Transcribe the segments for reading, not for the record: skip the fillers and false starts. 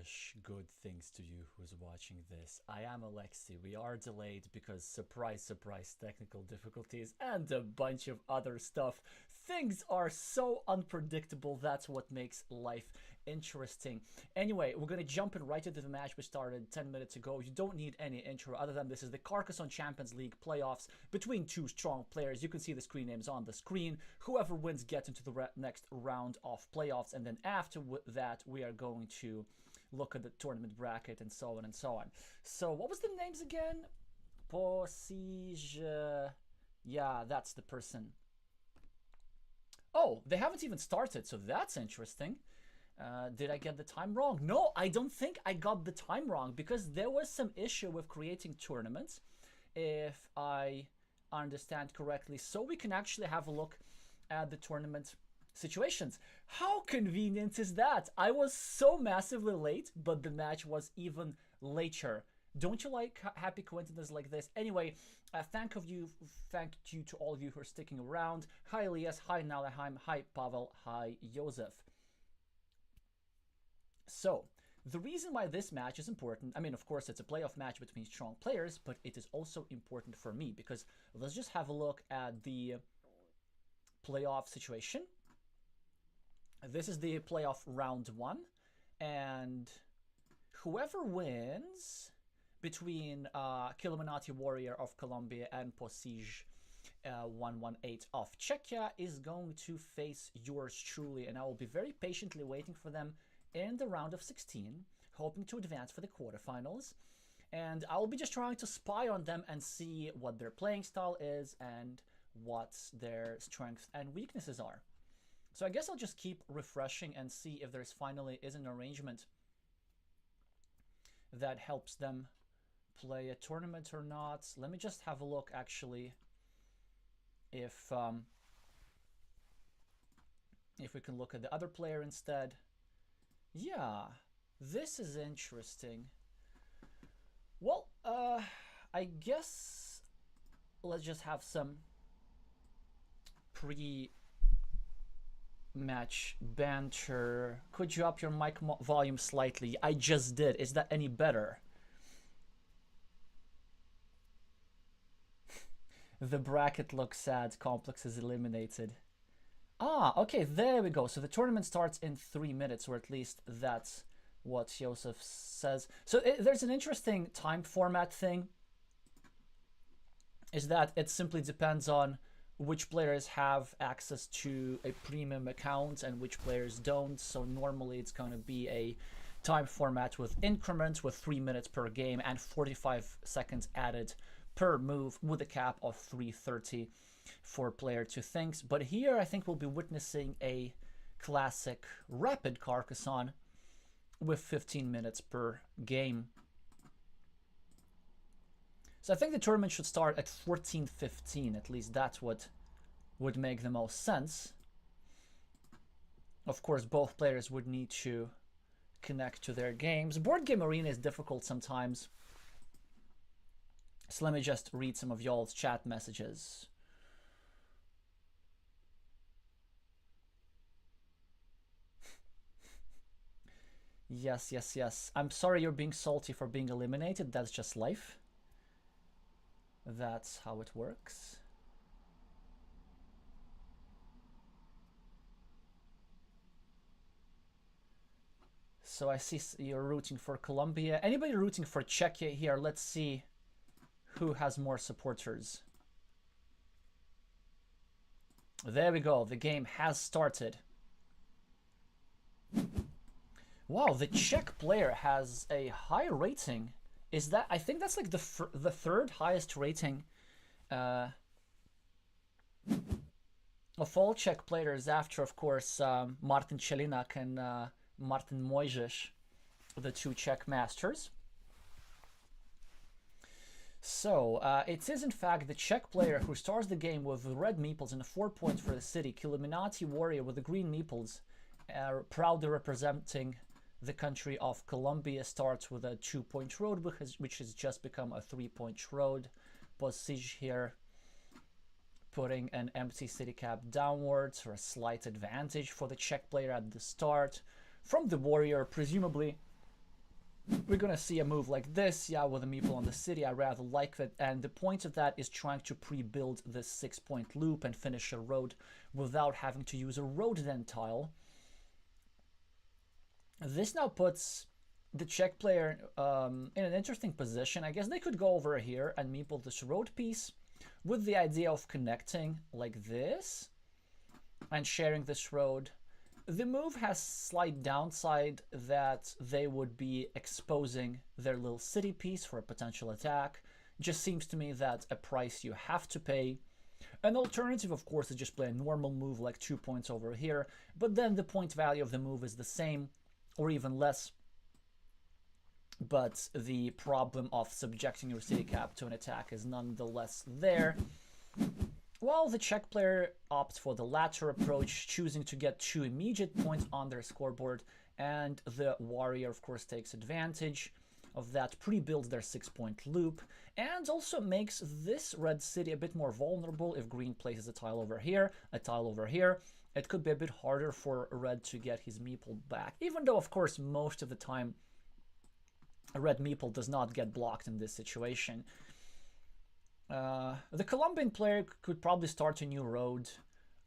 wish good things to you who's watching this. I am Alexey. We are delayed because surprise, surprise, technical difficulties and a bunch of other stuff. Things are so unpredictable. That's what makes life interesting. Anyway, we're going to jump in right into the match we started 10 minutes ago. You don't need any intro other than this is the Carcassonne Champions League playoffs between two strong players. You can see the screen names on the screen. Whoever wins gets into the next round of playoffs, and then after that we are going to look at the tournament bracket and so on and so on. So what was the names again? Posij, yeah, that's the person. Oh, they haven't even started, so that's interesting. Did I get the time wrong? No, I don't think I got the time wrong because there was some issue with creating tournaments, if I understand correctly. So we can actually have a look at the tournament situations. How convenient is that? I was so massively late, but the match was even later. Don't you like happy coincidences like this? Anyway, thank you to all of you who are sticking around. Hi Elias, hi Nalaheim, hi Pavel, hi Josef. So, the reason why this match is important, I mean, of course, it's a playoff match between strong players, but it is also important for me because let's just have a look at the playoff situation. This is the playoff round 1, and whoever wins between Killuminati Warrior of Colombia and Posij 118 of Czechia is going to face yours truly, and I will be very patiently waiting for them in the round of 16, hoping to advance for the quarterfinals. And I will be just trying to spy on them and see what their playing style is and what their strengths and weaknesses are. So I guess I'll just keep refreshing and see if there's finally is an arrangement that helps them play a tournament or not. Let me just have a look actually if we can look at the other player instead. Yeah, this is interesting. Well, I guess let's just have some pre-match banter. Could you up your mic volume slightly? I just did. Is that any better? The bracket looks sad. Complex is eliminated. Ah, okay, there we go. So the tournament starts in 3 minutes, or at least that's what Josef says. So there's an interesting time format thing, is that it simply depends on which players have access to a premium account and which players don't. So normally it's going to be a time format with increments with 3 minutes per game and 45 seconds added per move with a cap of 330 for player to things. But here I think we'll be witnessing a classic rapid Carcassonne with 15 minutes per game. So I think the tournament should start at 14:15, at least that's what would make the most sense. Of course, both players would need to connect to their games. Board Game Arena is difficult sometimes. So let me just read some of y'all's chat messages. Yes, yes, yes. I'm sorry you're being salty for being eliminated. That's just life. That's how it works. So I see you're rooting for Colombia. Anybody rooting for Czechia here? Let's see who has more supporters. There we go. The game has started. Wow, the Czech player has a high rating. Is that? I think that's like the third highest rating of all Czech players after, of course, Martin Čelinak and Martin Mojžeš, the two Czech masters. So, it is in fact the Czech player who starts the game with the red meeples and 4 points for the city. Killuminati Warrior with the green meeples, proudly representing the country of Colombia, starts with a 2-point road, which has just become a 3-point road. Posij here putting an empty city cap downwards for a slight advantage for the Czech player at the start. From the Warrior, presumably we're gonna see a move like this, yeah, with a meeple on the city. I rather like that, and the point of that is trying to pre-build this 6-point loop and finish a road without having to use a road-then tile. This now puts the Czech player in an interesting position. I guess they could go over here and meeple this road piece with the idea of connecting like this and sharing this road. The move has slight downside that they would be exposing their little city piece for a potential attack. Just seems to me that a price you have to pay. An alternative, of course, is just play a normal move like 2 points over here, but then the point value of the move is the same or even less. But the problem of subjecting your city cap to an attack is nonetheless there. While the Czech player opts for the latter approach, choosing to get 2 immediate points on their scoreboard, and the warrior, of course, takes advantage of that, pre-builds their 6-point loop, and also makes this red city a bit more vulnerable. If green places a tile over here, a tile over here, it could be a bit harder for red to get his meeple back, even though, of course, most of the time a red meeple does not get blocked in this situation. The Colombian player could probably start a new road,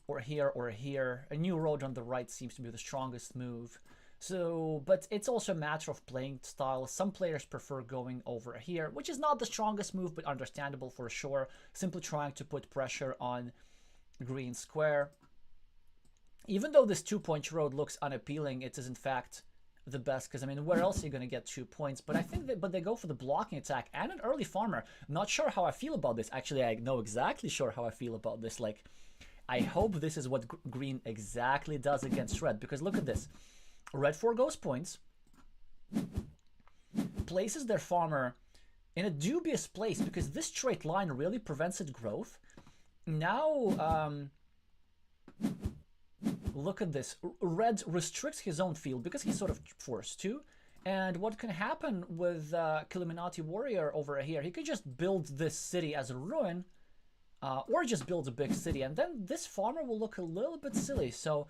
or here or here. A new road on the right seems to be the strongest move. So, but it's also a matter of playing style. Some players prefer going over here, which is not the strongest move, but understandable for sure. Simply trying to put pressure on green square. Even though this 2-point road looks unappealing, it is in fact the best, because I mean, where else are you going to get 2 points? But I think that, but they go for the blocking attack and an early farmer. Not sure how I feel about this. Actually, I know exactly sure how I feel about this. Like, I hope this is what green exactly does against red, because look at this. Red foregoes points, places their farmer in a dubious place because this straight line really prevents its growth. Now, look at this. Red restricts his own field because he's sort of forced to. And what can happen with Illuminati Warrior over here, he could just build this city as a ruin, or just build a big city, and then this farmer will look a little bit silly. So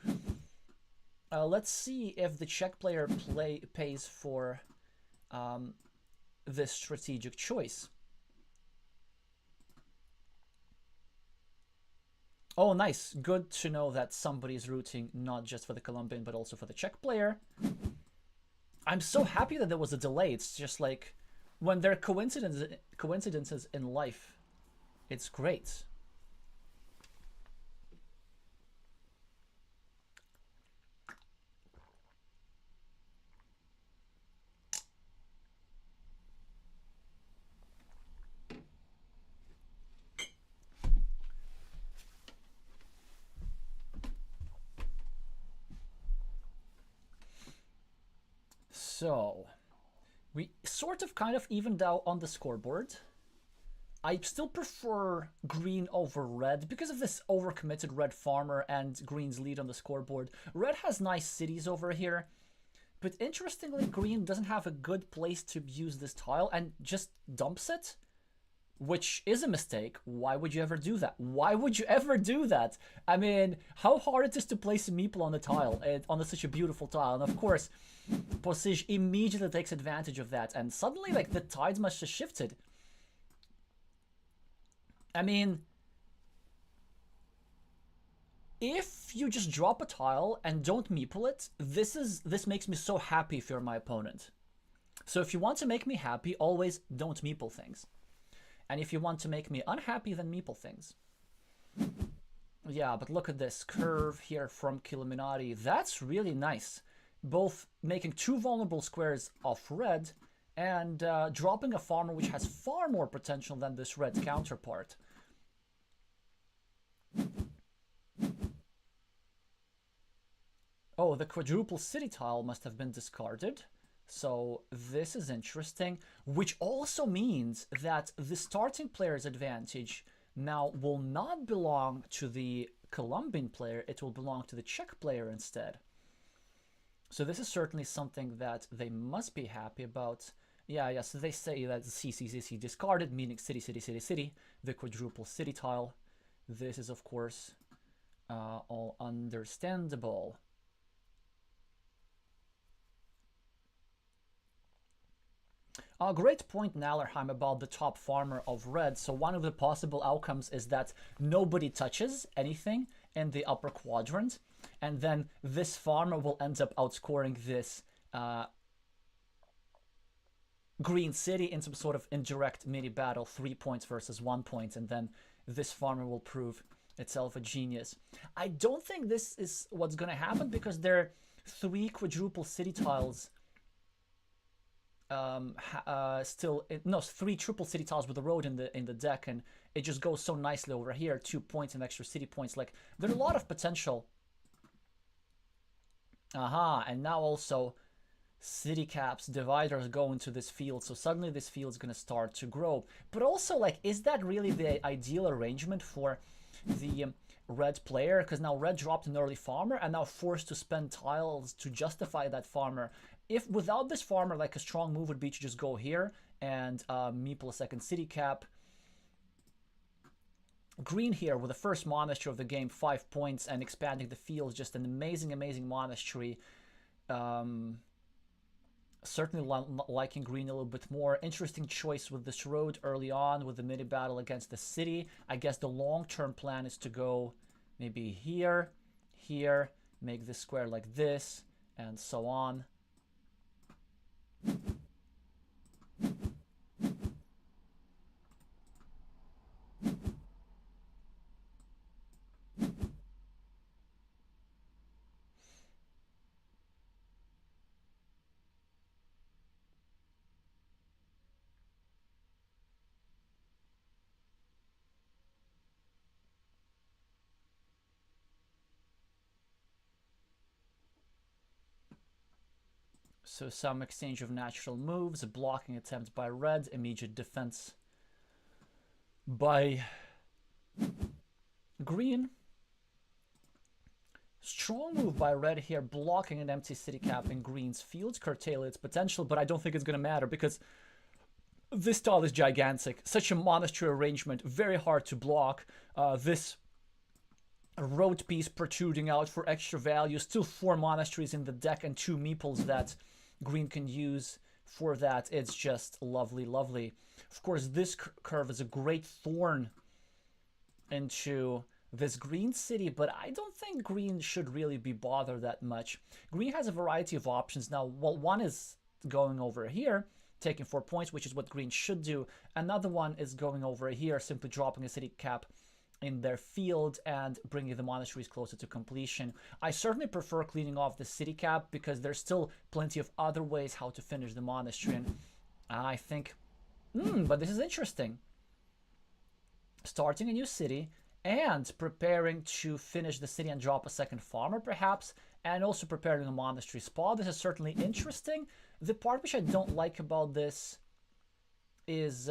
let's see if the Czech player pays for this strategic choice. Oh, nice. Good to know that somebody's rooting not just for the Colombian, but also for the Czech player. I'm so happy that there was a delay. It's just like when there are coincidences in life, it's great. So, we sort of kind of evened out on the scoreboard. I still prefer green over red because of this overcommitted red farmer and green's lead on the scoreboard. Red has nice cities over here, but interestingly, green doesn't have a good place to use this tile and just dumps it, which is a mistake. Why would you ever do that? Why would you ever do that? I mean, how hard it is to place a meeple on the tile, on such a beautiful tile. And of course, Posij immediately takes advantage of that, and suddenly, like, the tides must have shifted. I mean, if you just drop a tile and don't meeple it, this makes me so happy if you're my opponent. So if you want to make me happy, always don't meeple things. And if you want to make me unhappy, then meeple things. Yeah, but look at this curve here from Illuminati. That's really nice. Both making 2 vulnerable squares off red and dropping a farmer which has far more potential than this red counterpart. Oh, the quadruple city tile must have been discarded. So this is interesting, which also means that the starting player's advantage now will not belong to the Colombian player, it will belong to the Czech player instead. So this is certainly something that they must be happy about. Yeah, so they say that CCCC discarded, meaning city, city, city, city, the quadruple city tile. This is, of course, all understandable. A great point, Nallerheim, about the top farmer of red. So one of the possible outcomes is that nobody touches anything in the upper quadrant, and then this farmer will end up outscoring this green city in some sort of indirect mini battle, 3 points versus 1 point, and then this farmer will prove itself a genius. I don't think this is what's going to happen because there are 3 quadruple city tiles. No, 3 triple city tiles with a road in the deck, and it just goes so nicely over here. 2 points and extra city points. Like, there's a lot of potential. And now also city caps, dividers go into this field, so suddenly this field is going to start to grow. But also, like, is that really the ideal arrangement for the red player? Because now red dropped an early farmer and now forced to spend tiles to justify that farmer. If without this farmer, like, a strong move would be to just go here and meeple a second city cap. Green here with the first monastery of the game, 5 points, and expanding the field, just an amazing monastery. Certainly liking green a little bit more. Interesting choice with this road early on with the mini battle against the city. I guess the long-term plan is to go maybe here, make this square like this, and so on. So some exchange of natural moves, a blocking attempt by red, immediate defense by green. Strong move by red here, blocking an empty city cap in green's field, curtail its potential, but I don't think it's going to matter because this tile is gigantic. Such a monastery arrangement, very hard to block. This road piece protruding out for extra value, still 4 monasteries in the deck and 2 meeples that green can use for that. It's just lovely. Of course, this curve is a great thorn into this green city, but I don't think green should really be bothered that much. Green has a variety of options now. Well, one is going over here, taking 4 points, which is what green should do. Another one is going over here, simply dropping a city cap in their field and bringing the monasteries closer to completion. I certainly prefer cleaning off the city cap because there's still plenty of other ways how to finish the monastery. And I think, but this is interesting. Starting a new city and preparing to finish the city and drop a second farmer perhaps, and also preparing a monastery spot. This is certainly interesting. The part which I don't like about this is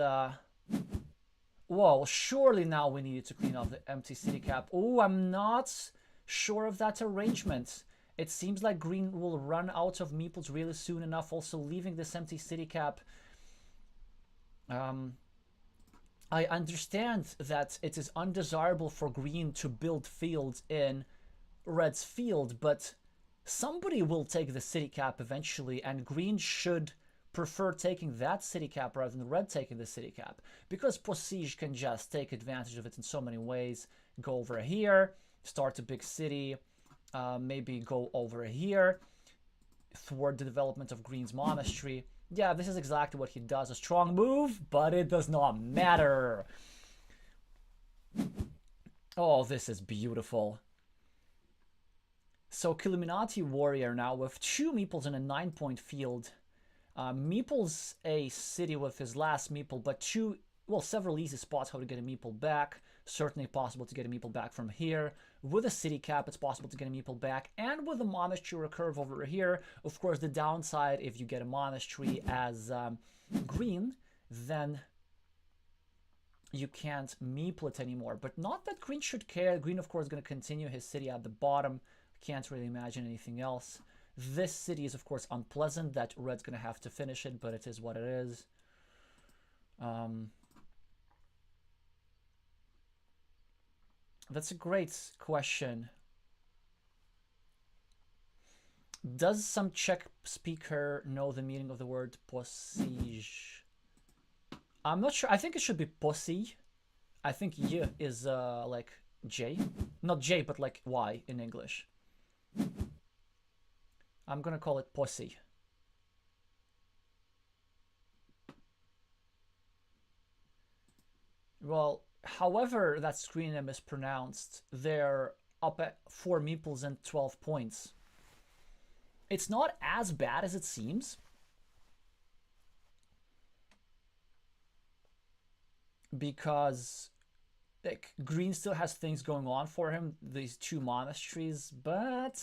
whoa, surely now we needed to clean off the empty city cap. Oh, I'm not sure of that arrangement. It seems like green will run out of meeples really soon enough, also leaving this empty city cap. I understand that it is undesirable for green to build fields in red's field, but somebody will take the city cap eventually, and green should prefer taking that city cap rather than red taking the city cap, because Posige can just take advantage of it in so many ways. Go over here, start a big city, maybe go over here, thwart the development of green's monastery. Yeah, this is exactly what he does. A strong move, but it does not matter. Oh, this is beautiful. So Killuminati Warrior now with 2 meeples in a 9-point field. Meeple's a city with his last meeple, but several easy spots how to get a meeple back. Certainly possible to get a meeple back from here. With a city cap, it's possible to get a meeple back. And with a monastery curve over here, of course, the downside, if you get a monastery as green, then you can't meeple it anymore. But not that green should care. Green, of course, is going to continue his city at the bottom. Can't really imagine anything else. This city is, of course, unpleasant that red's going to have to finish it, but it is what it is. That's a great question. Does some Czech speaker know the meaning of the word posige? I'm not sure. I think it should be pussy. I think Y is like J. Not J, but like Y in English. I'm gonna call it pussy. Well, however that screen name is pronounced, they're up at 4 meeples and 12 points. It's not as bad as it seems. Because like green still has things going on for him, these 2 monasteries, but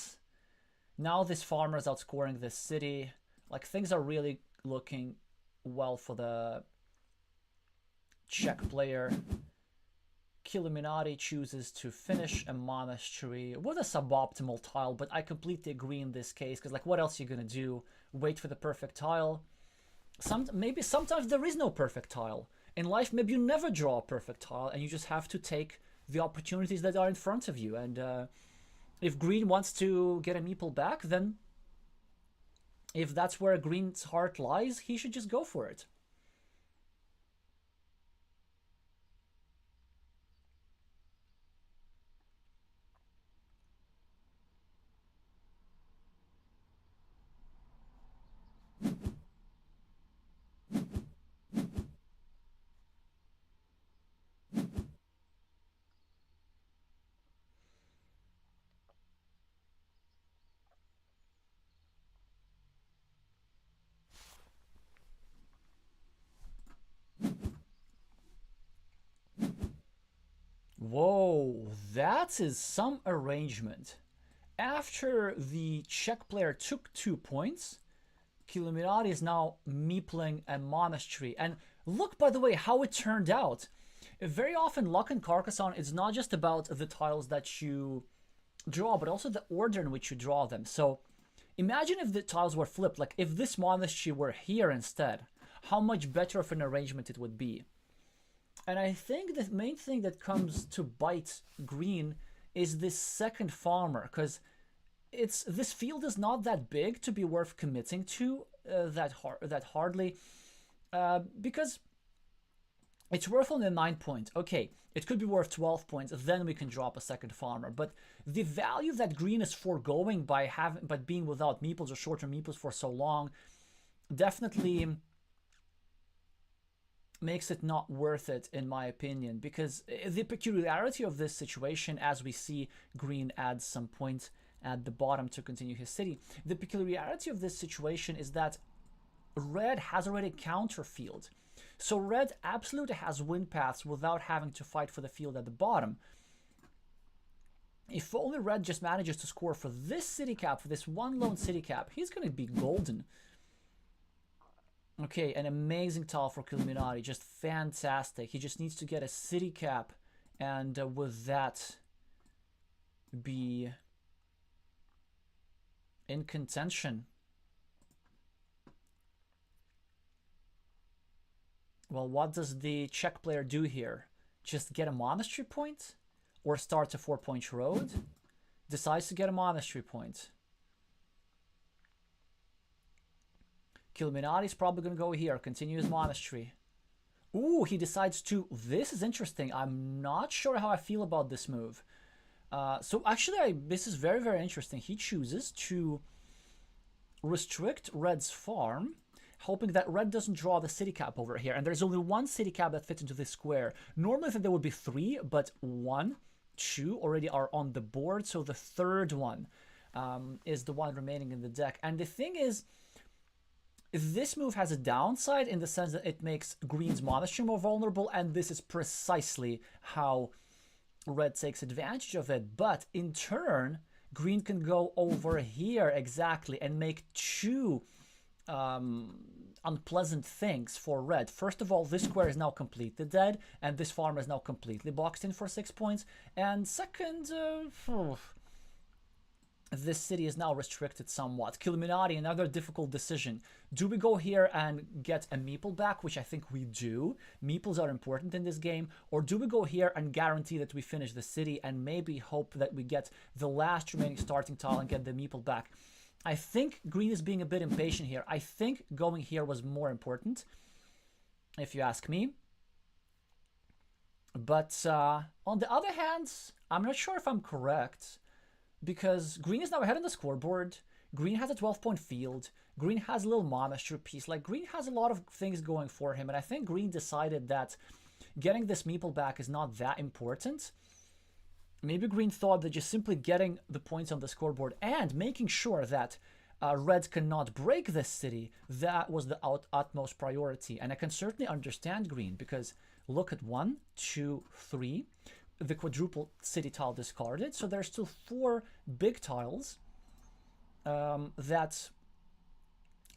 now this farmer is outscoring this city. Like things are really looking well for the Czech player. Illuminati chooses to finish a monastery with a suboptimal tile, but I completely agree in this case, because like what else are you gonna do? Wait for the perfect tile? Maybe sometimes there is no perfect tile. In life, maybe you never draw a perfect tile, and you just have to take the opportunities that are in front of you. And if green wants to get a meeple back, then if that's where green's heart lies, he should just go for it. Whoa, that is some arrangement. After the Czech player took 2 points, Illuminati is now meepling a monastery. And look, by the way, how it turned out. Very often, luck in Carcassonne is not just about the tiles that you draw, but also the order in which you draw them. So imagine if the tiles were flipped, like if this monastery were here instead, how much better of an arrangement it would be. And I think the main thing that comes to bite green is this second farmer, because this field is not that big to be worth committing to that hardly, because it's worth only 9 points. Okay, it could be worth 12 points, then we can drop a second farmer. But the value that green is foregoing by being without meeples or shorter meeples for so long definitely makes it not worth it, in my opinion, because the peculiarity of this situation, as we see green adds some points at the bottom to continue his city, the peculiarity of this situation is that red has already counter field. So red absolutely has win paths without having to fight for the field at the bottom. If only red just manages to score for this city cap, for this one lone city cap, he's going to be golden. Okay, an amazing tile for Illuminati, just fantastic. He just needs to get a city cap, and with that, be in contention. Well, what does the Czech player do here? Just get a monastery point? Or start a 4-point road? Decides to get a monastery point. Illuminati is probably going to go here, continue his monastery. Ooh, he decides to... This is interesting. I'm not sure how I feel about this move. So actually, this is very, very interesting. He chooses to restrict red's farm, hoping that red doesn't draw the city cap over here. And there's only 1 city cap that fits into this square. Normally, I think there would be 3, but 1, 2 already are on the board. So the third one is the one remaining in the deck. And the thing is, this move has a downside in the sense that it makes green's monastery more vulnerable, and this is precisely how red takes advantage of it. But in turn, green can go over here exactly and make 2 unpleasant things for red. First of all, this square is now completely dead, and this farm is now completely boxed in for 6 points. And second, this city is now restricted somewhat. Illuminati, another difficult decision. Do we go here and get a meeple back, which I think we do? Meeples are important in this game. Or do we go here and guarantee that we finish the city and maybe hope that we get the last remaining starting tile and get the meeple back? I think green is being a bit impatient here. I think going here was more important. if you ask me. But on the other hand, I'm not sure if I'm correct, because green is now ahead on the scoreboard. Green has a 12-point field. Green has a little monastery piece. Like, green has a lot of things going for him, and I think green decided that getting this meeple back is not that important. Maybe green thought that just simply getting the points on the scoreboard and making sure that red cannot break this city, that was the utmost priority. And I can certainly understand green, because look at 1, 2, 3. The quadruple city tile discarded. So there's still 4 big tiles that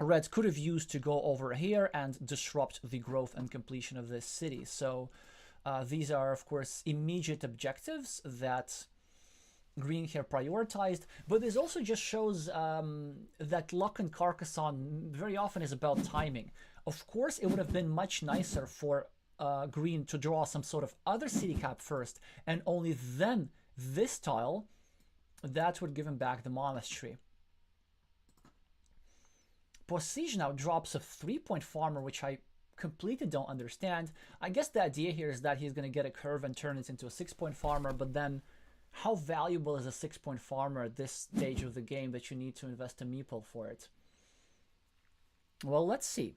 red could have used to go over here and disrupt the growth and completion of this city. So these are, of course, immediate objectives that green here prioritized. But this also just shows that luck in Carcassonne very often is about timing. Of course, it would have been much nicer for green to draw some sort of other city cap first, and only then this tile, that would give him back the monastery. Poissige now drops a 3-point farmer, which I completely don't understand. I guess the idea here is that he's going to get a curve and turn it into a 6-point farmer, but then how valuable is a 6-point farmer at this stage of the game that you need to invest a meeple for it? Well, let's see.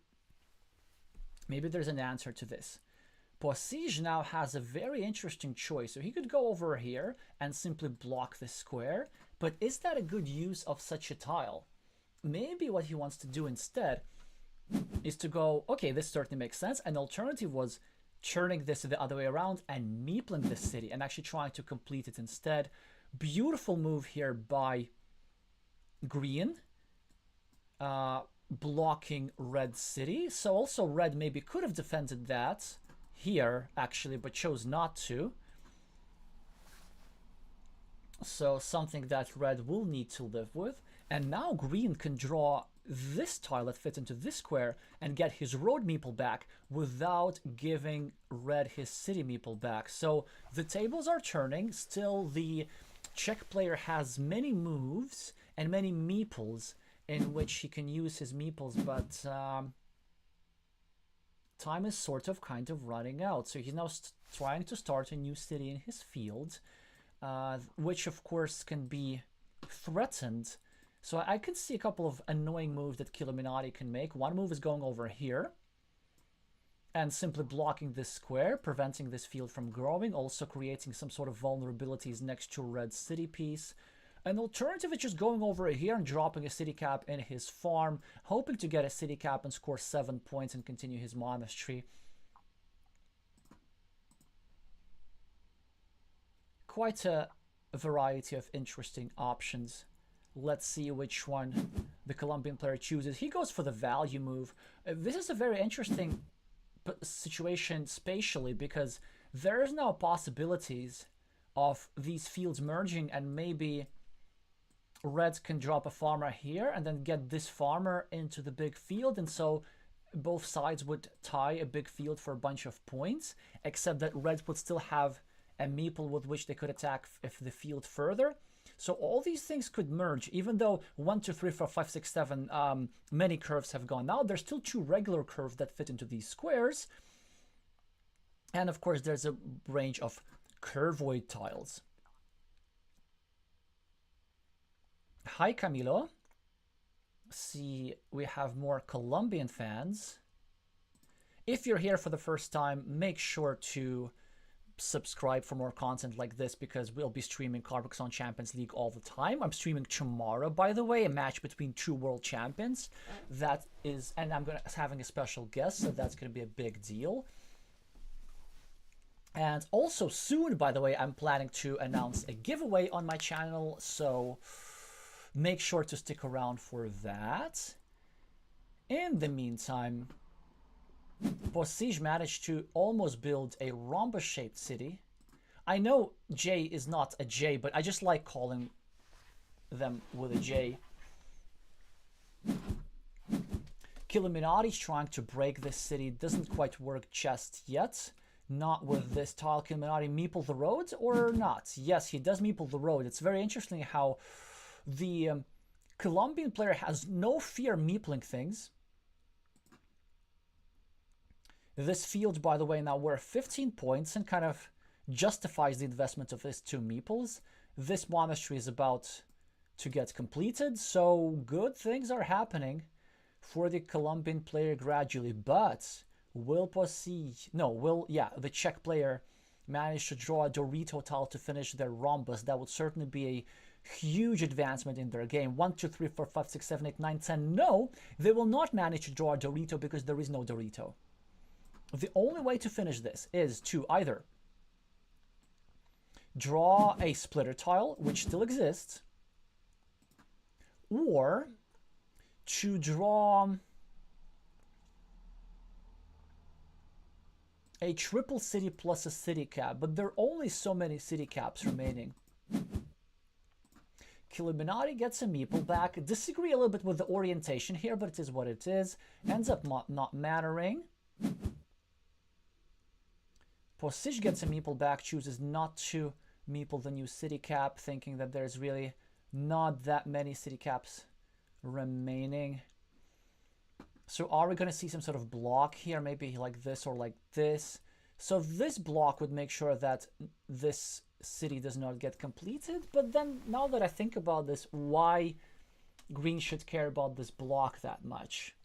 Maybe there's an answer to this. Poissige now has a very interesting choice. So he could go over here and simply block this square, but is that a good use of such a tile? Maybe what he wants to do instead is to go, okay, this certainly makes sense. An alternative was turning this the other way around and meepling this city and actually trying to complete it instead. Beautiful move here by green, blocking red city. So also red maybe could have defended that here, actually, but chose not to. So something that red will need to live with. And now green can draw this tile that fits into this square and get his road meeple back without giving red his city meeple back. So the tables are turning. Still, the Czech player has many moves and many meeples in which he can use his meeples, but time is sort of kind of running out. So he's now trying to start a new city in his field, which of course can be threatened. So I can see a couple of annoying moves that Killuminati can make. One move is going over here and simply blocking this square, preventing this field from growing, also creating some sort of vulnerabilities next to red city piece. An alternative is just going over here and dropping a city cap in his farm, hoping to get a city cap and score 7 points and continue his monastery. Quite a variety of interesting options. Let's see which one the Colombian player chooses. He goes for the value move. This is a very interesting situation spatially, because there is now possibilities of these fields merging, and maybe red can drop a farmer here and then get this farmer into the big field, and so both sides would tie a big field for a bunch of points, except that red would still have a meeple with which they could attack if the field further. So all these things could merge, even though 1, 2, 3, 4, 5, 6, 7, many curves have gone out. There's still 2 regular curves that fit into these squares. And of course, there's a range of curvoid tiles. Hi, Camilo. See, we have more Colombian fans. If you're here for the first time, make sure to subscribe for more content like this, because we'll be streaming Carcassonne Champions League all the time. I'm streaming tomorrow, by the way, a match between 2 world champions. That is, and I'm having a special guest, so that's going to be a big deal. And also soon, by the way, I'm planning to announce a giveaway on my channel, so make sure to stick around for that. In the meantime, Poissige managed to almost build a rhombus-shaped city. I know J is not a J, but I just like calling them with a J. Killuminati's trying to break this city. Doesn't quite work just yet. Not with this tile. Killuminati meeple the road or not? Yes, he does meeple the road. It's very interesting how the Colombian player has no fear meepling things. This field, by the way, now worth 15 points and kind of justifies the investment of his 2 meeples. This monastery is about to get completed, so good things are happening for the Colombian player gradually. But will the Czech player manage to draw a Dorito tile to finish their rhombus? That would certainly be a huge advancement in their game. 1, 2, 3, 4, 5, 6, 7, 8, 9, 10. No, they will not manage to draw a Dorito because there is no Dorito. The only way to finish this is to either draw a splitter tile, which still exists, or to draw a triple city plus a city cap, but there are only so many city caps remaining. Illuminati gets a meeple back. Disagree a little bit with the orientation here, but it is what it is. Ends up not mattering. Posij gets a meeple back, chooses not to meeple the new city cap, thinking that there's really not that many city caps remaining. So are we going to see some sort of block here, maybe like this or like this? So this block would make sure that this city does not get completed. But then now that I think about this, why green should care about this block that much?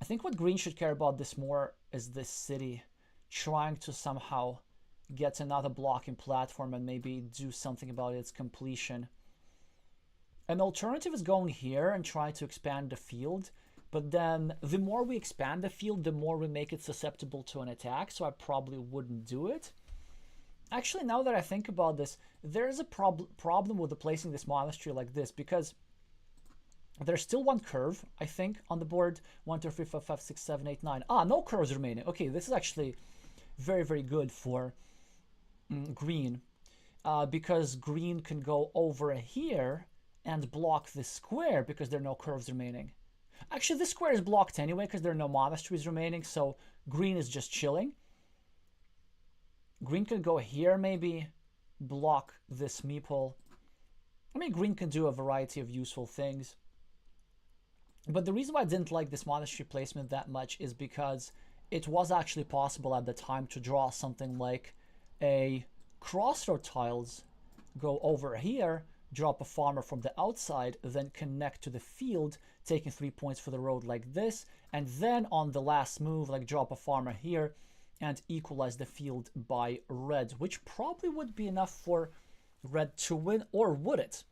I think what green should care about this more is this city trying to somehow get another blocking platform and maybe do something about its completion. An alternative is going here and try to expand the field, but then the more we expand the field, the more we make it susceptible to an attack, so I probably wouldn't do it. Actually, now that I think about this, there's a problem with placing this monastery like this, because there's still one curve, I think, on the board. 1, 2, 3, 4, 5, 6, 7, 8, 9. No curves remaining. Okay, this is actually very, very good for green, because green can go over here and block this square because there are no curves remaining. Actually, this square is blocked anyway because there are no monasteries remaining, so green is just chilling. Green can go here, maybe block this meeple. I mean, green can do a variety of useful things. But the reason why I didn't like this monastery placement that much is because it was actually possible at the time to draw something like a crossroad tiles, go over here, drop a farmer from the outside, then connect to the field, taking 3 points for the road like this, and then on the last move, like drop a farmer here and equalize the field by red, which probably would be enough for red to win, or would it?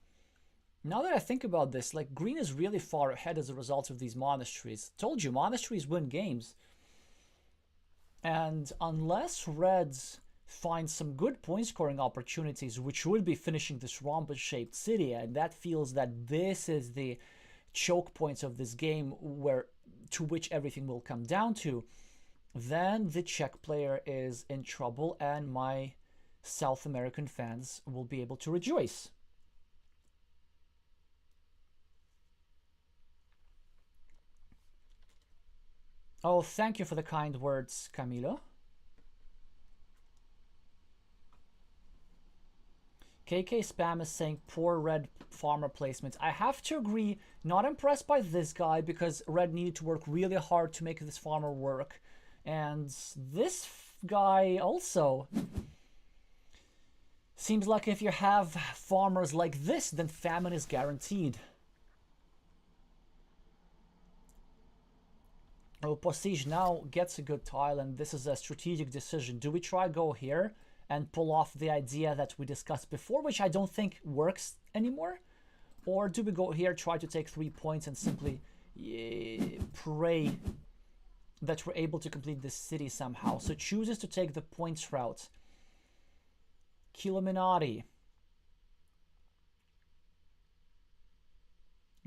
Now that I think about this, like green is really far ahead as a result of these monasteries. Told you, monasteries win games. And unless reds find some good point scoring opportunities, which would be finishing this rhombus-shaped city, and that feels that this is the choke points of this game to which everything will come down to, then the Czech player is in trouble and my South American fans will be able to rejoice. Oh, thank you for the kind words, Camilo. KK Spam is saying poor red farmer placements. I have to agree, not impressed by this guy because red needed to work really hard to make this farmer work. And this guy also seems like if you have farmers like this, then famine is guaranteed. Oh, Posij now gets a good tile, and this is a strategic decision. Do we try go here and pull off the idea that we discussed before, which I don't think works anymore? Or do we go here, try to take 3 points and simply pray that we're able to complete this city somehow? So chooses to take the points route. Illuminati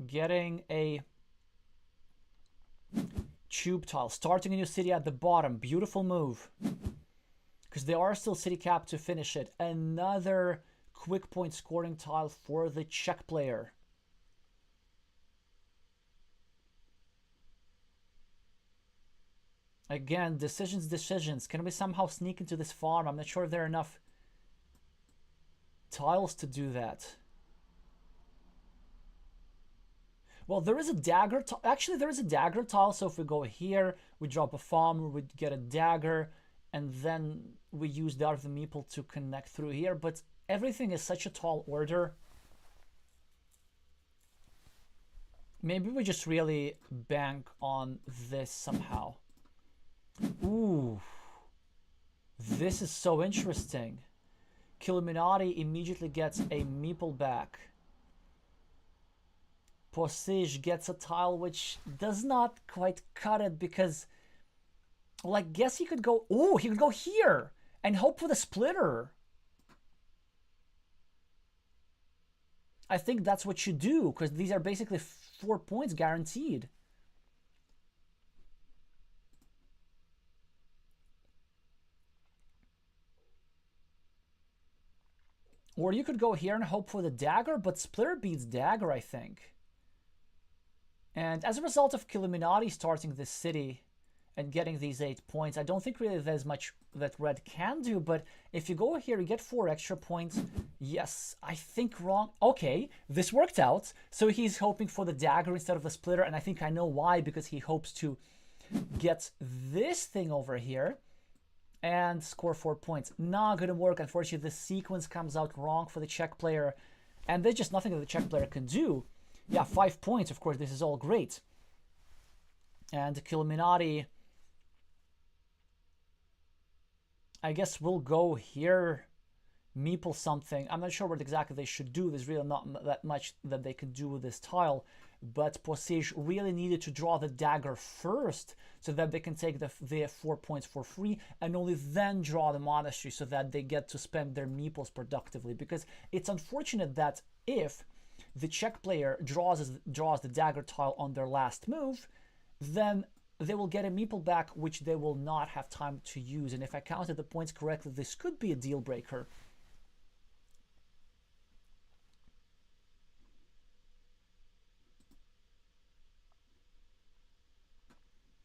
getting a tube tile, starting a new city at the bottom. Beautiful move, because there are still city cap to finish it. Another quick point scoring tile for the Czech player. Again, decisions. Can we somehow sneak into this farm? I'm not sure if there are enough tiles to do that. Well, there is a dagger. Actually, there is a dagger tile. So if we go here, we drop a farm, we get a dagger, and then we use the art of the meeple to connect through here. But everything is such a tall order. Maybe we just really bank on this somehow. Ooh. This is so interesting. Killuminati immediately gets a meeple back. Posij gets a tile which does not quite cut it because, well, I guess he could go, oh, he could go here and hope for the splitter. I think that's what you do because these are basically 4 points guaranteed. Or you could go here and hope for the dagger, but splitter beats dagger, I think. And as a result of Killuminati starting this city and getting these 8 points, I don't think really there's much that red can do, but if you go here, you get 4 extra points. Yes, I think wrong. Okay, this worked out. So he's hoping for the dagger instead of the splitter, and I think I know why, because he hopes to get this thing over here and score 4 points. Not gonna work. Unfortunately, the sequence comes out wrong for the Czech player, and there's just nothing that the Czech player can do. Yeah, 5 points, of course, this is all great. And Killuminati, I guess we'll go here, meeple something. I'm not sure what exactly they should do. There's really not that much that they could do with this tile. But Posij really needed to draw the dagger first so that they can take the 4 points for free and only then draw the monastery so that they get to spend their meeples productively. Because it's unfortunate that if the Czech player draws the dagger tile on their last move, then they will get a meeple back, which they will not have time to use. And if I counted the points correctly, this could be a deal breaker.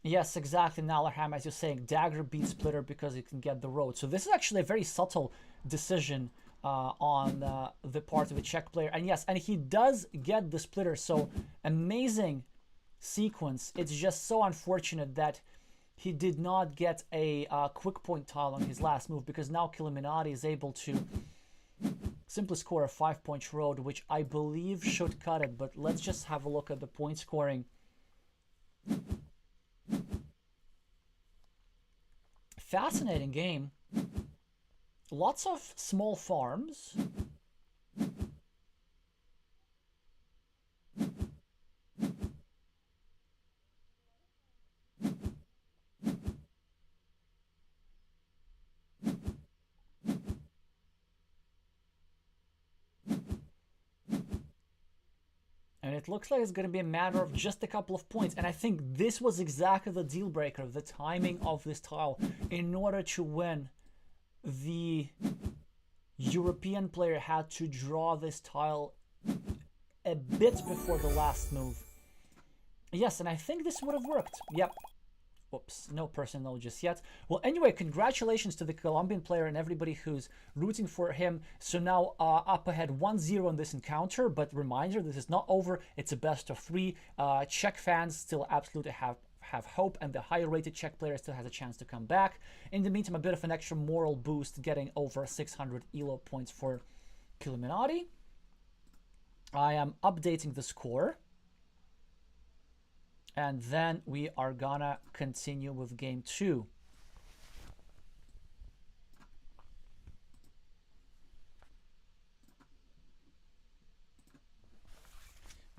Yes, exactly, Nalarham, as you're saying, dagger beats splitter because it can get the road. So this is actually a very subtle decision on the part of the Czech player. And yes, and he does get the splitter, so amazing sequence. It's just so unfortunate that he did not get a quick point tile on his last move, because now Killuminati is able to simply score a 5-point road, which I believe should cut it. But let's just have a look at the point scoring. Fascinating game. Lots of small farms. And it looks like it's going to be a matter of just a couple of points. And I think this was exactly the deal breaker, the timing of this tile. In order to win, the European player had to draw this tile a bit before the last move. Yes, and I think this would have worked. Yep. Whoops, no personnel just yet. Well, anyway, congratulations to the Colombian player and everybody who's rooting for him. So now up ahead 1-0 in this encounter, but reminder, this is not over. It's a best of 3. Czech fans still absolutely have hope, and the higher rated Czech player still has a chance to come back. In the meantime, a bit of an extra moral boost, getting over 600 ELO points for Killuminati. I am updating the score. And then we are gonna continue with game 2.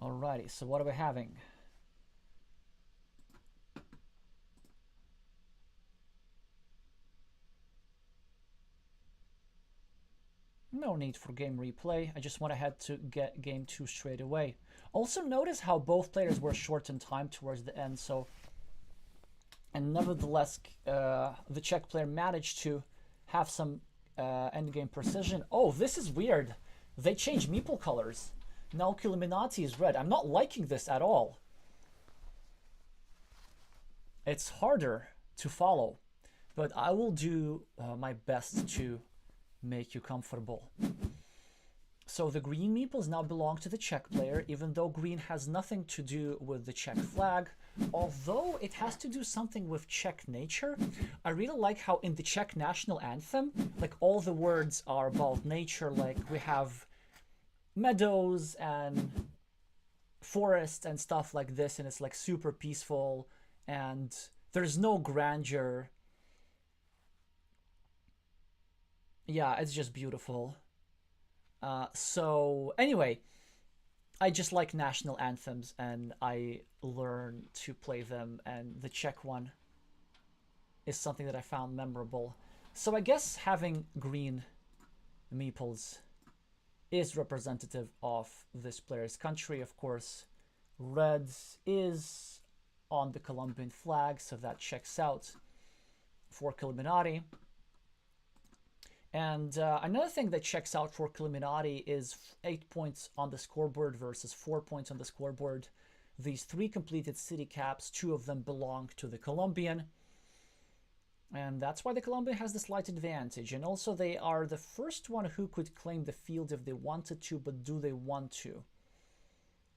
Alrighty, so what are we having? No need for game replay. I just went ahead to get game 2 straight away. Also notice how both players were short in time towards the end, so, and nevertheless the Czech player managed to have some endgame precision. Oh, this is weird. They changed meeple colors. Now Killuminati is red. I'm not liking this at all. It's harder to follow, but I will do my best to make you comfortable. So the green meeples now belong to the Czech player, even though green has nothing to do with the Czech flag. Although it has to do something with Czech nature. I really like how in the Czech national anthem, like all the words are about nature. Like we have meadows and forests and stuff like this, and it's like super peaceful and there's no grandeur. Yeah, it's just beautiful. So anyway, I just like national anthems and I learn to play them, and the Czech one is something that I found memorable. So I guess having green meeples is representative of this player's country. Of course, red is on the Colombian flag, so that checks out for Illuminati. And another thing that checks out for Illuminati is 8 points on the scoreboard versus 4 points on the scoreboard. These 3 completed city caps, 2 of them belong to the Colombian. And that's why the Colombian has the slight advantage. And also they are the first one who could claim the field if they wanted to, but do they want to?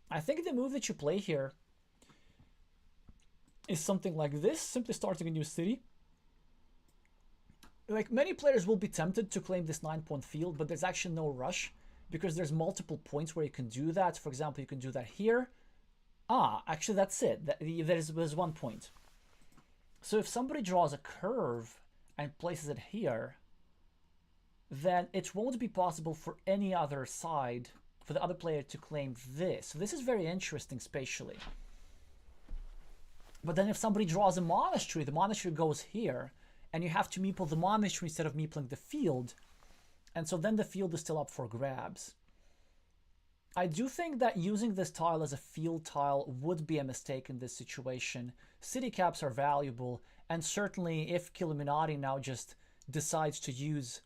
I think the move that you play here is something like this, simply starting a new city. Like, many players will be tempted to claim this 9-point field, but there's actually no rush because there's multiple points where you can do that. For example, you can do that here. Actually, that's it. There's 1 point. So if somebody draws a curve and places it here, then it won't be possible for any other side, for the other player to claim this. So this is very interesting spatially. But then if somebody draws a monastery, the monastery goes here, and you have to meeple the monastery instead of meepling the field. And so then the field is still up for grabs. I do think that using this tile as a field tile would be a mistake in this situation. City caps are valuable, and certainly if Illuminati now just decides to use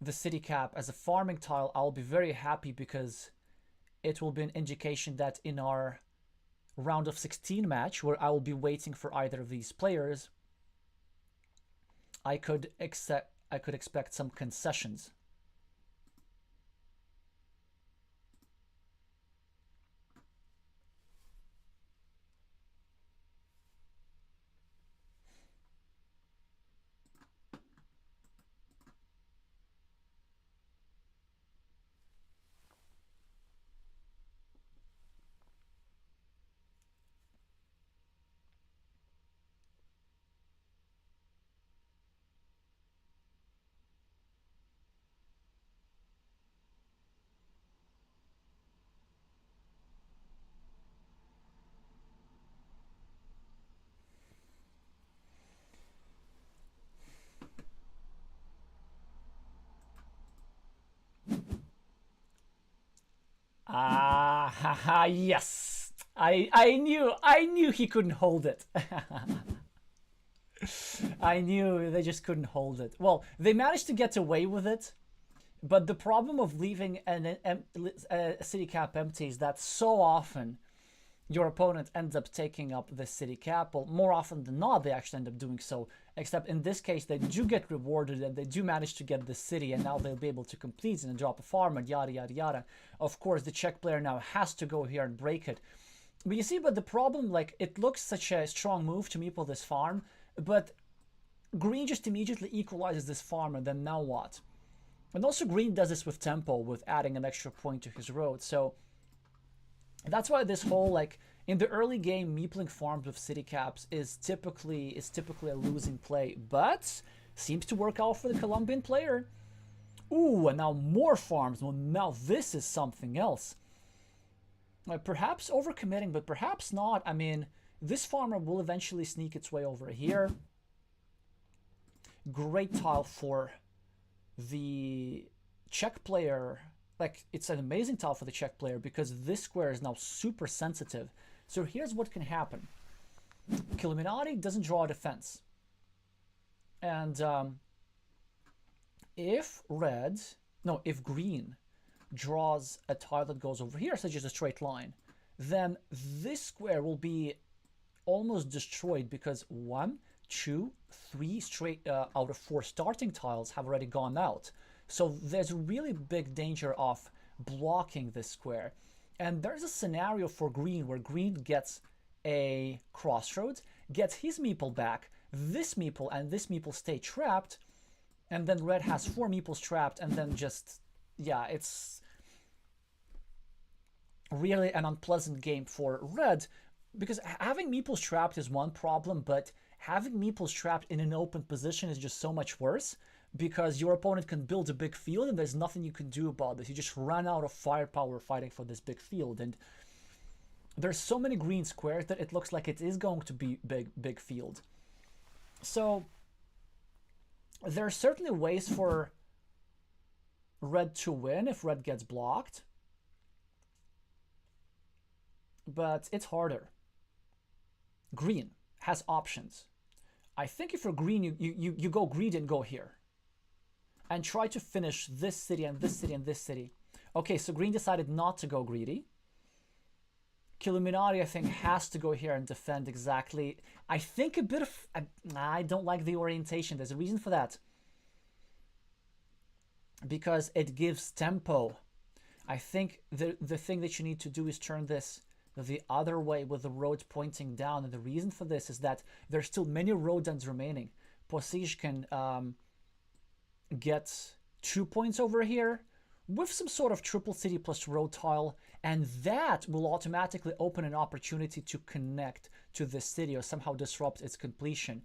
the city cap as a farming tile, I'll be very happy, because it will be an indication that in our round of 16 match, where I will be waiting for either of these players, I could expect some concessions. Yes. I knew he couldn't hold it. I knew they just couldn't hold it. Well, they managed to get away with it, but the problem of leaving a city cap empty is that so often your opponent ends up taking up the city cap. Well, more often than not, they actually end up doing so. Except in this case, they do get rewarded and they do manage to get the city, and now they'll be able to complete and drop a farm and yada yada yada. Of course, the Czech player now has to go here and break it. But you see, but the problem, like, it looks such a strong move to meeple this farm, but green just immediately equalizes this farm, and then now what? And also green does this with tempo, with adding an extra point to his road. So that's why this whole, like, in the early game, meepling farms with city caps is typically a losing play, but seems to work out for the Colombian player. Ooh, and now more farms. Well, now this is something else. Perhaps overcommitting, but perhaps not. I mean, this farmer will eventually sneak its way over here. Great tile for the Czech player. Like, it's an amazing tile for the Czech player because this square is now super sensitive. So here's what can happen. Illuminati doesn't draw a defense. And if green draws a tile that goes over here, such as a straight line, then this square will be almost destroyed because 1, 2, 3 straight out of 4 starting tiles have already gone out. So there's a really big danger of blocking this square. And there's a scenario for green where green gets a crossroads, gets his meeple back, this meeple and this meeple stay trapped, and then red has 4 meeples trapped, and then just, yeah, it's really an unpleasant game for red, because having meeples trapped is one problem, but having meeples trapped in an open position is just so much worse, because your opponent can build a big field and there's nothing you can do about this. You just run out of firepower fighting for this big field, and there's so many green squares that it looks like it is going to be big field. So there are certainly ways for red to win if red gets blocked, but it's harder. Green has options. I think if you're green, you go greedy and go here and try to finish this city and this city and this city. Okay, so green decided not to go greedy. Illuminati, I think, has to go here and defend exactly. I think a bit of... I don't like the orientation. There's a reason for that. Because it gives tempo. I think the thing that you need to do is turn this the other way with the road pointing down. And the reason for this is that there's still many road ends remaining. Posij can get 2 points over here with some sort of triple city plus road tile, and that will automatically open an opportunity to connect to this city or somehow disrupt its completion.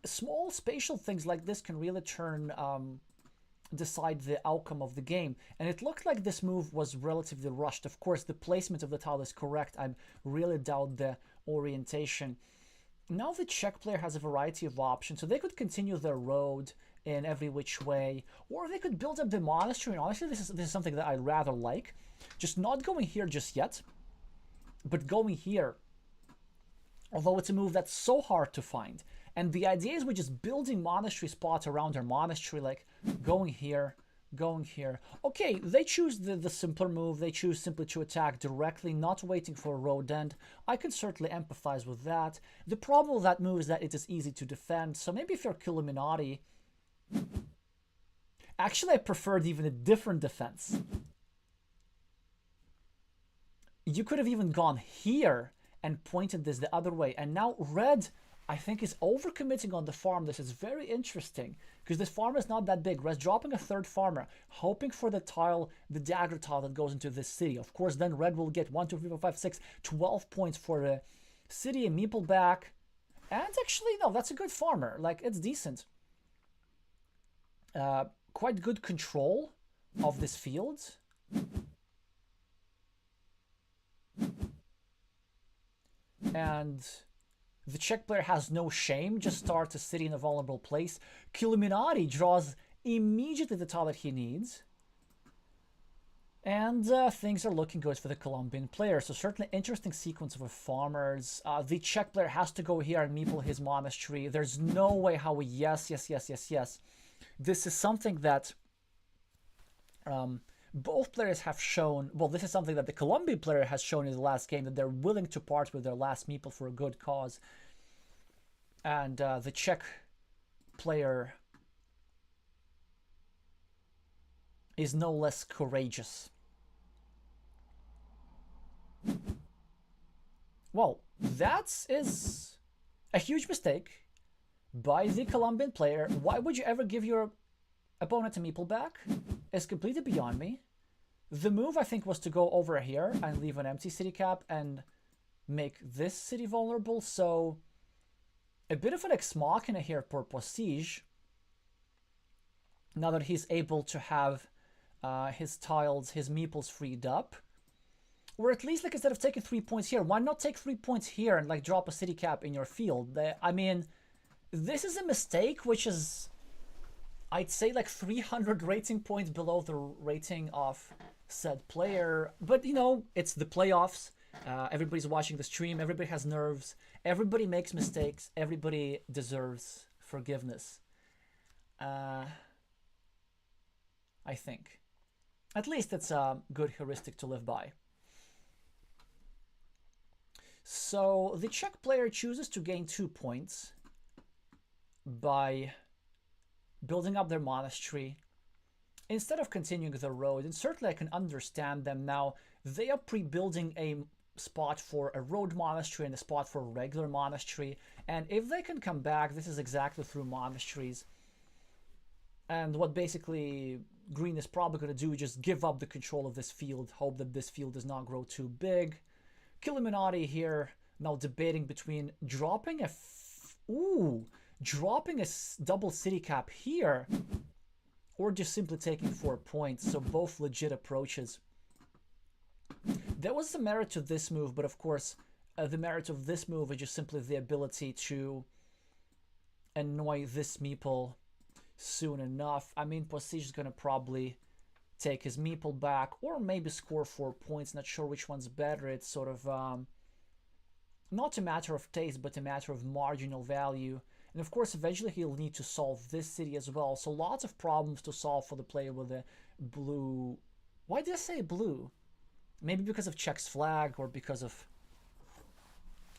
Small spatial things like this can really decide the outcome of the game, and it looked like this move was relatively rushed. Of course, the placement of the tile is correct. I really doubt the orientation. Now the Czech player has a variety of options, so they could continue their road in every which way, or they could build up the monastery. And honestly, this is something that I rather like. Just not going here just yet, but going here, although it's a move that's so hard to find. And the idea is we're just building monastery spots around our monastery, like going here, going here. Okay, they choose the simpler move. They choose simply to attack directly, not waiting for a road end. I can certainly empathize with that. The problem with that move is that it is easy to defend. So maybe if you're Illuminati... Actually, I preferred even a different defense. You could have even gone here and pointed this the other way. And now red, I think, is overcommitting on the farm. This is very interesting because this farm is not that big. Red's dropping a third farmer, hoping for the tile, the dagger tile that goes into this city. Of course, then red will get 1, 2, 3, 4, 5, 6, 12 points for the city and meeple back. And actually, no, that's a good farmer. Like, it's decent. Quite good control of this field. And the Czech player has no shame, just starts a city in a vulnerable place. Illuminati draws immediately the tile that he needs. And things are looking good for the Colombian player. So certainly interesting sequence of farmers. The Czech player has to go here and meeple his monastery. There's no way how we... Yes. This is something that both players have shown. Well, this is something that the Colombian player has shown in the last game, that they're willing to part with their last meeple for a good cause. And the Czech player is no less courageous. Well, that is a huge mistake by the Colombian player. Why would you ever give your opponent a meeple back? It's completely beyond me. The move, I think, was to go over here and leave an empty city cap and make this city vulnerable. So a bit of an ex machina here for Posij. Now that he's able to have his tiles, his meeples freed up. Or at least, like, instead of taking 3 points here, why not take 3 points here and, like, drop a city cap in your field? I mean... This is a mistake which is, I'd say, like 300 rating points below the rating of said player. But, you know, it's the playoffs. Everybody's watching the stream. Everybody has nerves. Everybody makes mistakes. Everybody deserves forgiveness. I think. At least it's a good heuristic to live by. So the Czech player chooses to gain 2 points by building up their monastery instead of continuing the road, and certainly I can understand them now, they are pre-building a spot for a road monastery and a spot for a regular monastery, and if they can come back, this is exactly through monasteries. And what basically green is probably going to do is just give up the control of this field, hope that this field does not grow too big. Illuminati here now debating between dropping a double city cap here, or just simply taking 4 points. So both legit approaches. There was some merit to this move, but of course the merit of this move is just simply the ability to annoy this meeple soon enough. I mean, Postige is going to probably take his meeple back, or maybe score 4 points. Not sure which one's better. It's sort of not a matter of taste, but a matter of marginal value. And of course, eventually he'll need to solve this city as well. So lots of problems to solve for the player with the blue. Why did I say blue? Maybe because of Czech's flag, or because of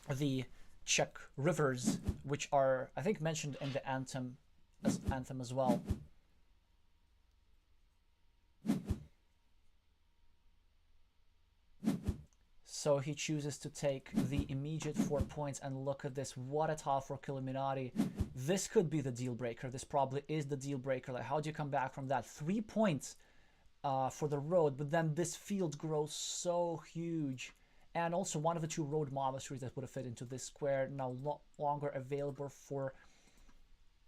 the Czech rivers, which are, I think, mentioned in the anthem as well. So he chooses to take the immediate 4 points, and look at this. What a tile for Illuminati. This could be the deal breaker. This probably is the deal breaker. Like, how do you come back from that? 3 points for the road, but then this field grows so huge. And also one of the 2 road monasteries that would have fit into this square now longer available for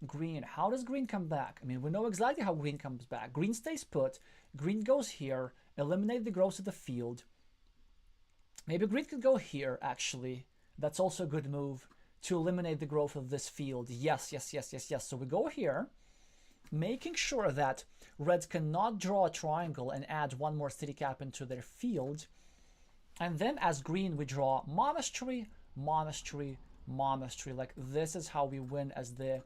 green. How does green come back? I mean, we know exactly how green comes back. Green stays put. Green goes here. Eliminate the growth of the field. Maybe green could go here, actually. That's also a good move to eliminate the growth of this field. Yes, yes, yes, yes, yes. So we go here, making sure that reds cannot draw a triangle and add 1 more city cap into their field. And then as green, we draw monastery, monastery, monastery. Like, this is how we win as the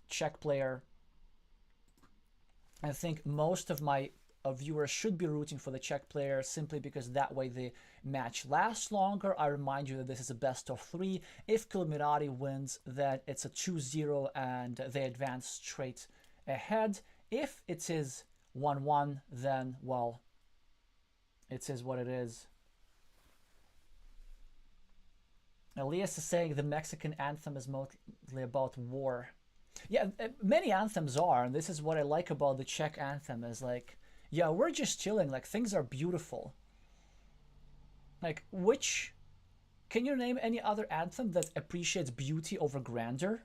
Czech player. I think most of my viewers should be rooting for the Czech player, simply because that way the match lasts longer. I remind you that this is a best of 3. If Illuminati wins, then it's a 2-0 and they advance straight ahead. If it is 1-1, then, well, it is what it is. Elias is saying the Mexican anthem is mostly about war. Yeah, many anthems are, and this is what I like about the Czech anthem, is like, yeah, we're just chilling, like, things are beautiful. Like, can you name any other anthem that appreciates beauty over grandeur?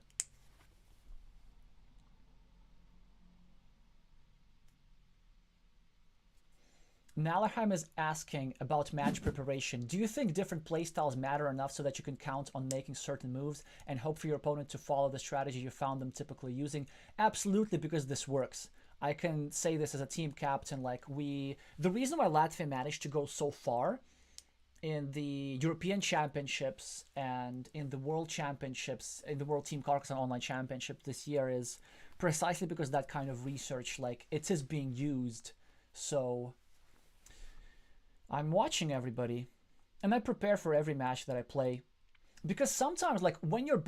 Malaham is asking about match preparation. Do you think different playstyles matter enough so that you can count on making certain moves and hope for your opponent to follow the strategy you found them typically using? Absolutely, because this works. I can say this as a team captain. Like, the reason why Latvia managed to go so far in the European Championships and in the World Championships, in the World Team Carcassonne Online Championship this year, is precisely because that kind of research, like, it is being used. So I'm watching everybody, and I prepare for every match that I play. Because sometimes, like, when you're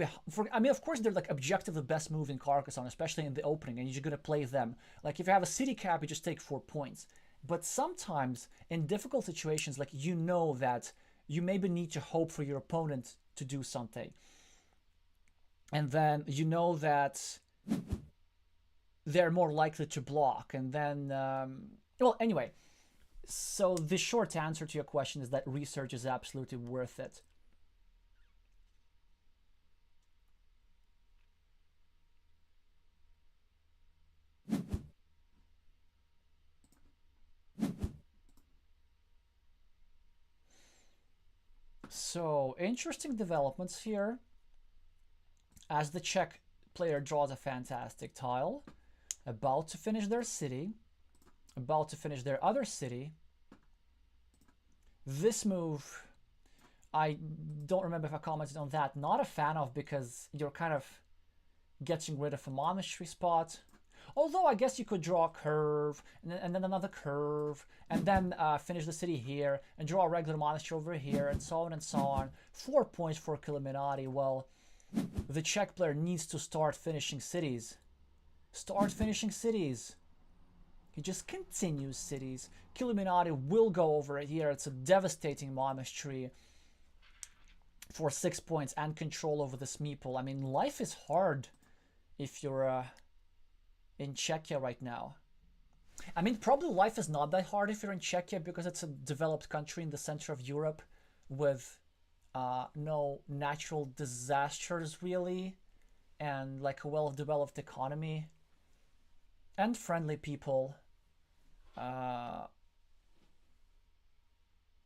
I mean, of course, they're, like, objectively the best move in Carcassonne, especially in the opening, and you're going to play them. Like, if you have a city cap, you just take 4 points. But sometimes, in difficult situations, like, you know that you maybe need to hope for your opponent to do something. And then you know that they're more likely to block. And then, well, anyway. So the short answer to your question is that research is absolutely worth it. So, interesting developments here. As the Czech player draws a fantastic tile, about to finish their city, about to finish their other city. This move, I don't remember if I commented on that. Not a fan of, because you're kind of getting rid of a monastery spot. Although I guess you could draw a curve, and then another curve, and then finish the city here, and draw a regular monastery over here, and so on and so on. 4 points for Illuminati. Well, the Czech player needs to start finishing cities. Start finishing cities. He just continues cities. Illuminati will go over here. It's a devastating monastery for 6 points and control over this meeple. I mean, life is hard if you're in Czechia right now. I mean, probably life is not that hard if you're in Czechia because it's a developed country in the center of Europe with no natural disasters really, and like a well-developed economy and friendly people.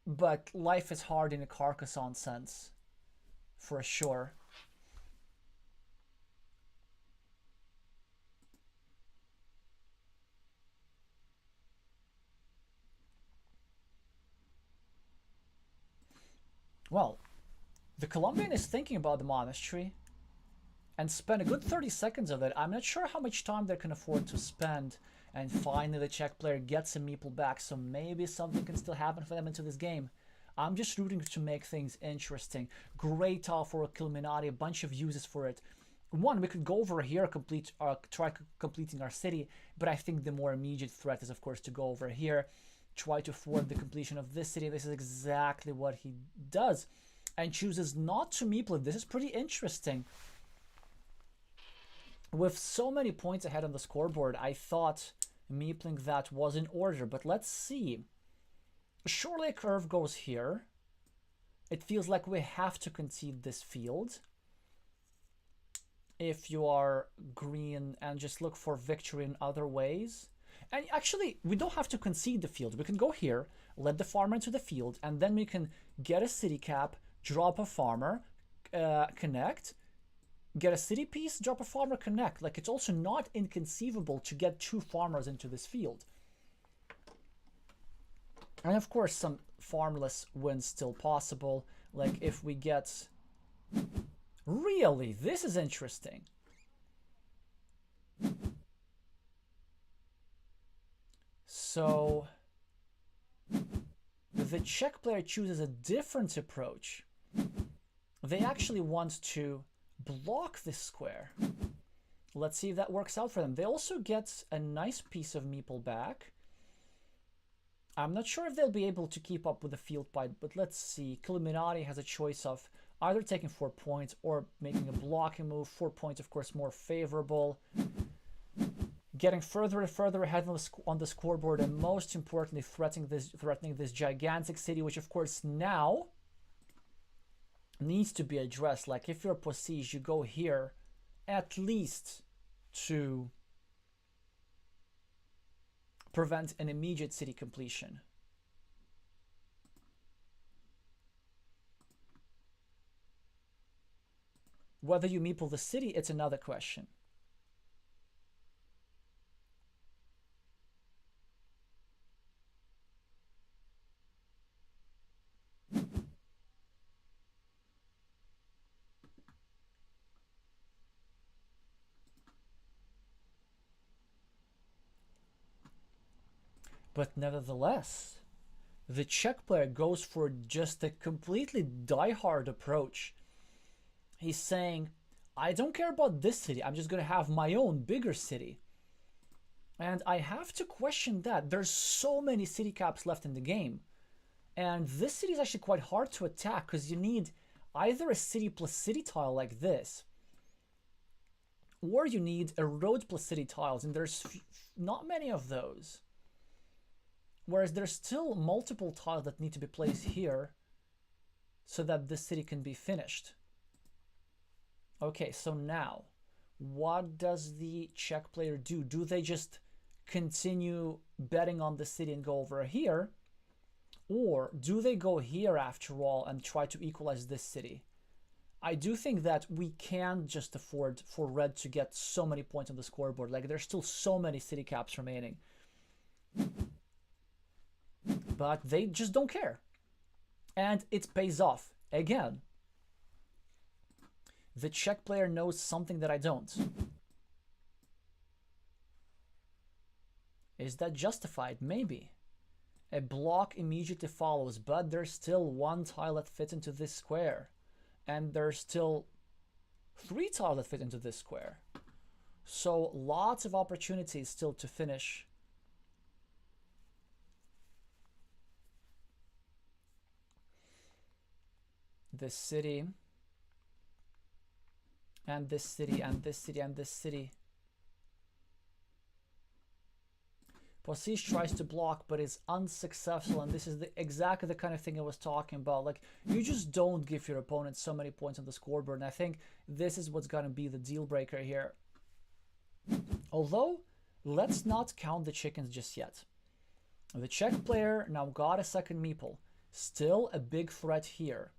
But life is hard in a Carcassonne sense, for sure. Well, the Colombian is thinking about the monastery and spend a good 30 seconds of it. I'm not sure how much time they can afford to spend. And finally the Czech player gets a meeple back, so maybe something can still happen for them into this game. I'm just rooting to make things interesting. Great tile for Illuminati, a bunch of uses for it. One, we could go over here, try completing our city, but I think the more immediate threat is, of course, to go over here, try to thwart the completion of this city. This is exactly what he does, and chooses not to meeple it. This is pretty interesting. With so many points ahead on the scoreboard, I thought meepling that was in order, but let's see. Surely a curve goes here. It feels like we have to concede this field if you are green and just look for victory in other ways. And actually, we don't have to concede the field. We can go here, let the farmer into the field, and then we can get a city cap, drop a farmer, connect, get a city piece, drop a farmer, connect. Like, it's also not inconceivable to get 2 farmers into this field. And of course, some farmless wins still possible. Like, if we get... Really, this is interesting. So the Czech player chooses a different approach. They actually want to block this square. Let's see if that works out for them. They also get a nice piece of meeple back. I'm not sure if they'll be able to keep up with the field fight, but let's see. Illuminati has a choice of either taking 4 points or making a blocking move. 4 points, of course, more favorable. Getting further and further ahead on the scoreboard, and most importantly, threatening this gigantic city, which, of course, now needs to be addressed. Like, if you're Possège, you go here at least to prevent an immediate city completion. Whether you meeple the city, it's another question. But nevertheless, the Czech player goes for just a completely diehard approach. He's saying, I don't care about this city. I'm just going to have my own bigger city. And I have to question that. There's so many city caps left in the game. And this city is actually quite hard to attack because you need either a city plus city tile like this, or you need a road plus city tiles, and there's not many of those. Whereas there's still multiple tiles that need to be placed here so that this city can be finished. Okay, so now, what does the Czech player do? Do they just continue betting on the city and go over here? Or do they go here after all and try to equalize this city? I do think that we can't just afford for red to get so many points on the scoreboard. Like, there's still so many city caps remaining. But they just don't care. And it pays off. Again, the Czech player knows something that I don't. Is that justified? Maybe. A block immediately follows, but there's still 1 tile that fits into this square. And there's still 3 tiles that fit into this square. So lots of opportunities still to finish this city, and this city, and this city, and this city. Posige tries to block, but is unsuccessful, and this is exactly the kind of thing I was talking about. Like, you just don't give your opponent so many points on the scoreboard, and I think this is what's going to be the deal breaker here. Although, let's not count the chickens just yet. The Czech player now got a second meeple. Still a big threat here.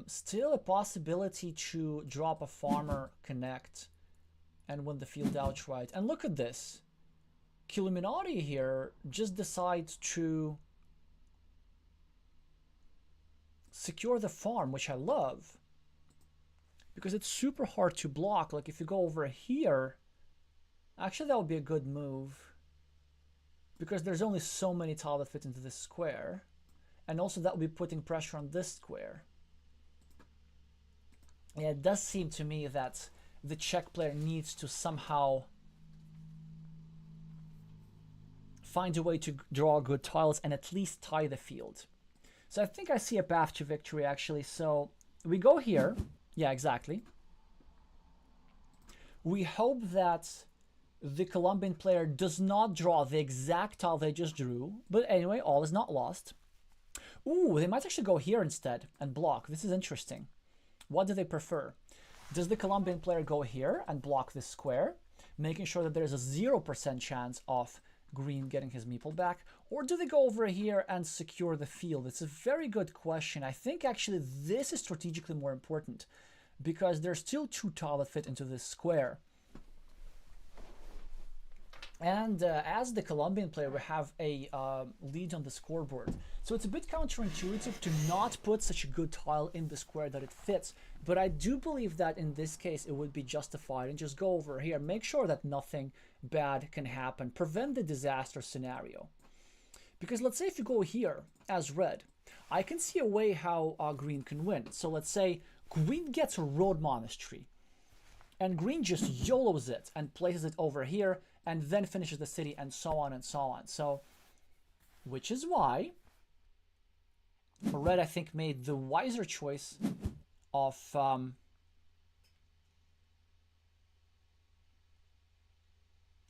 Still a possibility to drop a farmer, connect, and win the field outright. And look at this. Illuminati here just decides to secure the farm, which I love. Because it's super hard to block. Like if you go over here, actually that would be a good move. Because there's only so many tiles that fit into this square. And also that would be putting pressure on this square. Yeah, it does seem to me that the Czech player needs to somehow find a way to draw good tiles and at least tie the field. So I think I see a path to victory actually. So we go here. Yeah, exactly. We hope that the Colombian player does not draw the exact tile they just drew. But anyway, all is not lost. Ooh, they might actually go here instead and block. This is interesting. What do they prefer? Does the Colombian player go here and block this square, making sure that there's a 0% chance of green getting his meeple back? Or do they go over here and secure the field? It's a very good question. I think actually this is strategically more important because there's still two tiles that fit into this square. And as the Colombian player, we have a lead on the scoreboard. So it's a bit counterintuitive to not put such a good tile in the square that it fits. But I do believe that in this case, it would be justified. And just go over here. Make sure that nothing bad can happen. Prevent the disaster scenario. Because let's say if you go here as red, I can see a way how green can win. So let's say green gets a road monastery. And green just YOLOs it and places it over here. And then finishes the city and so on and so on. So, which is why red, I think, made the wiser choice of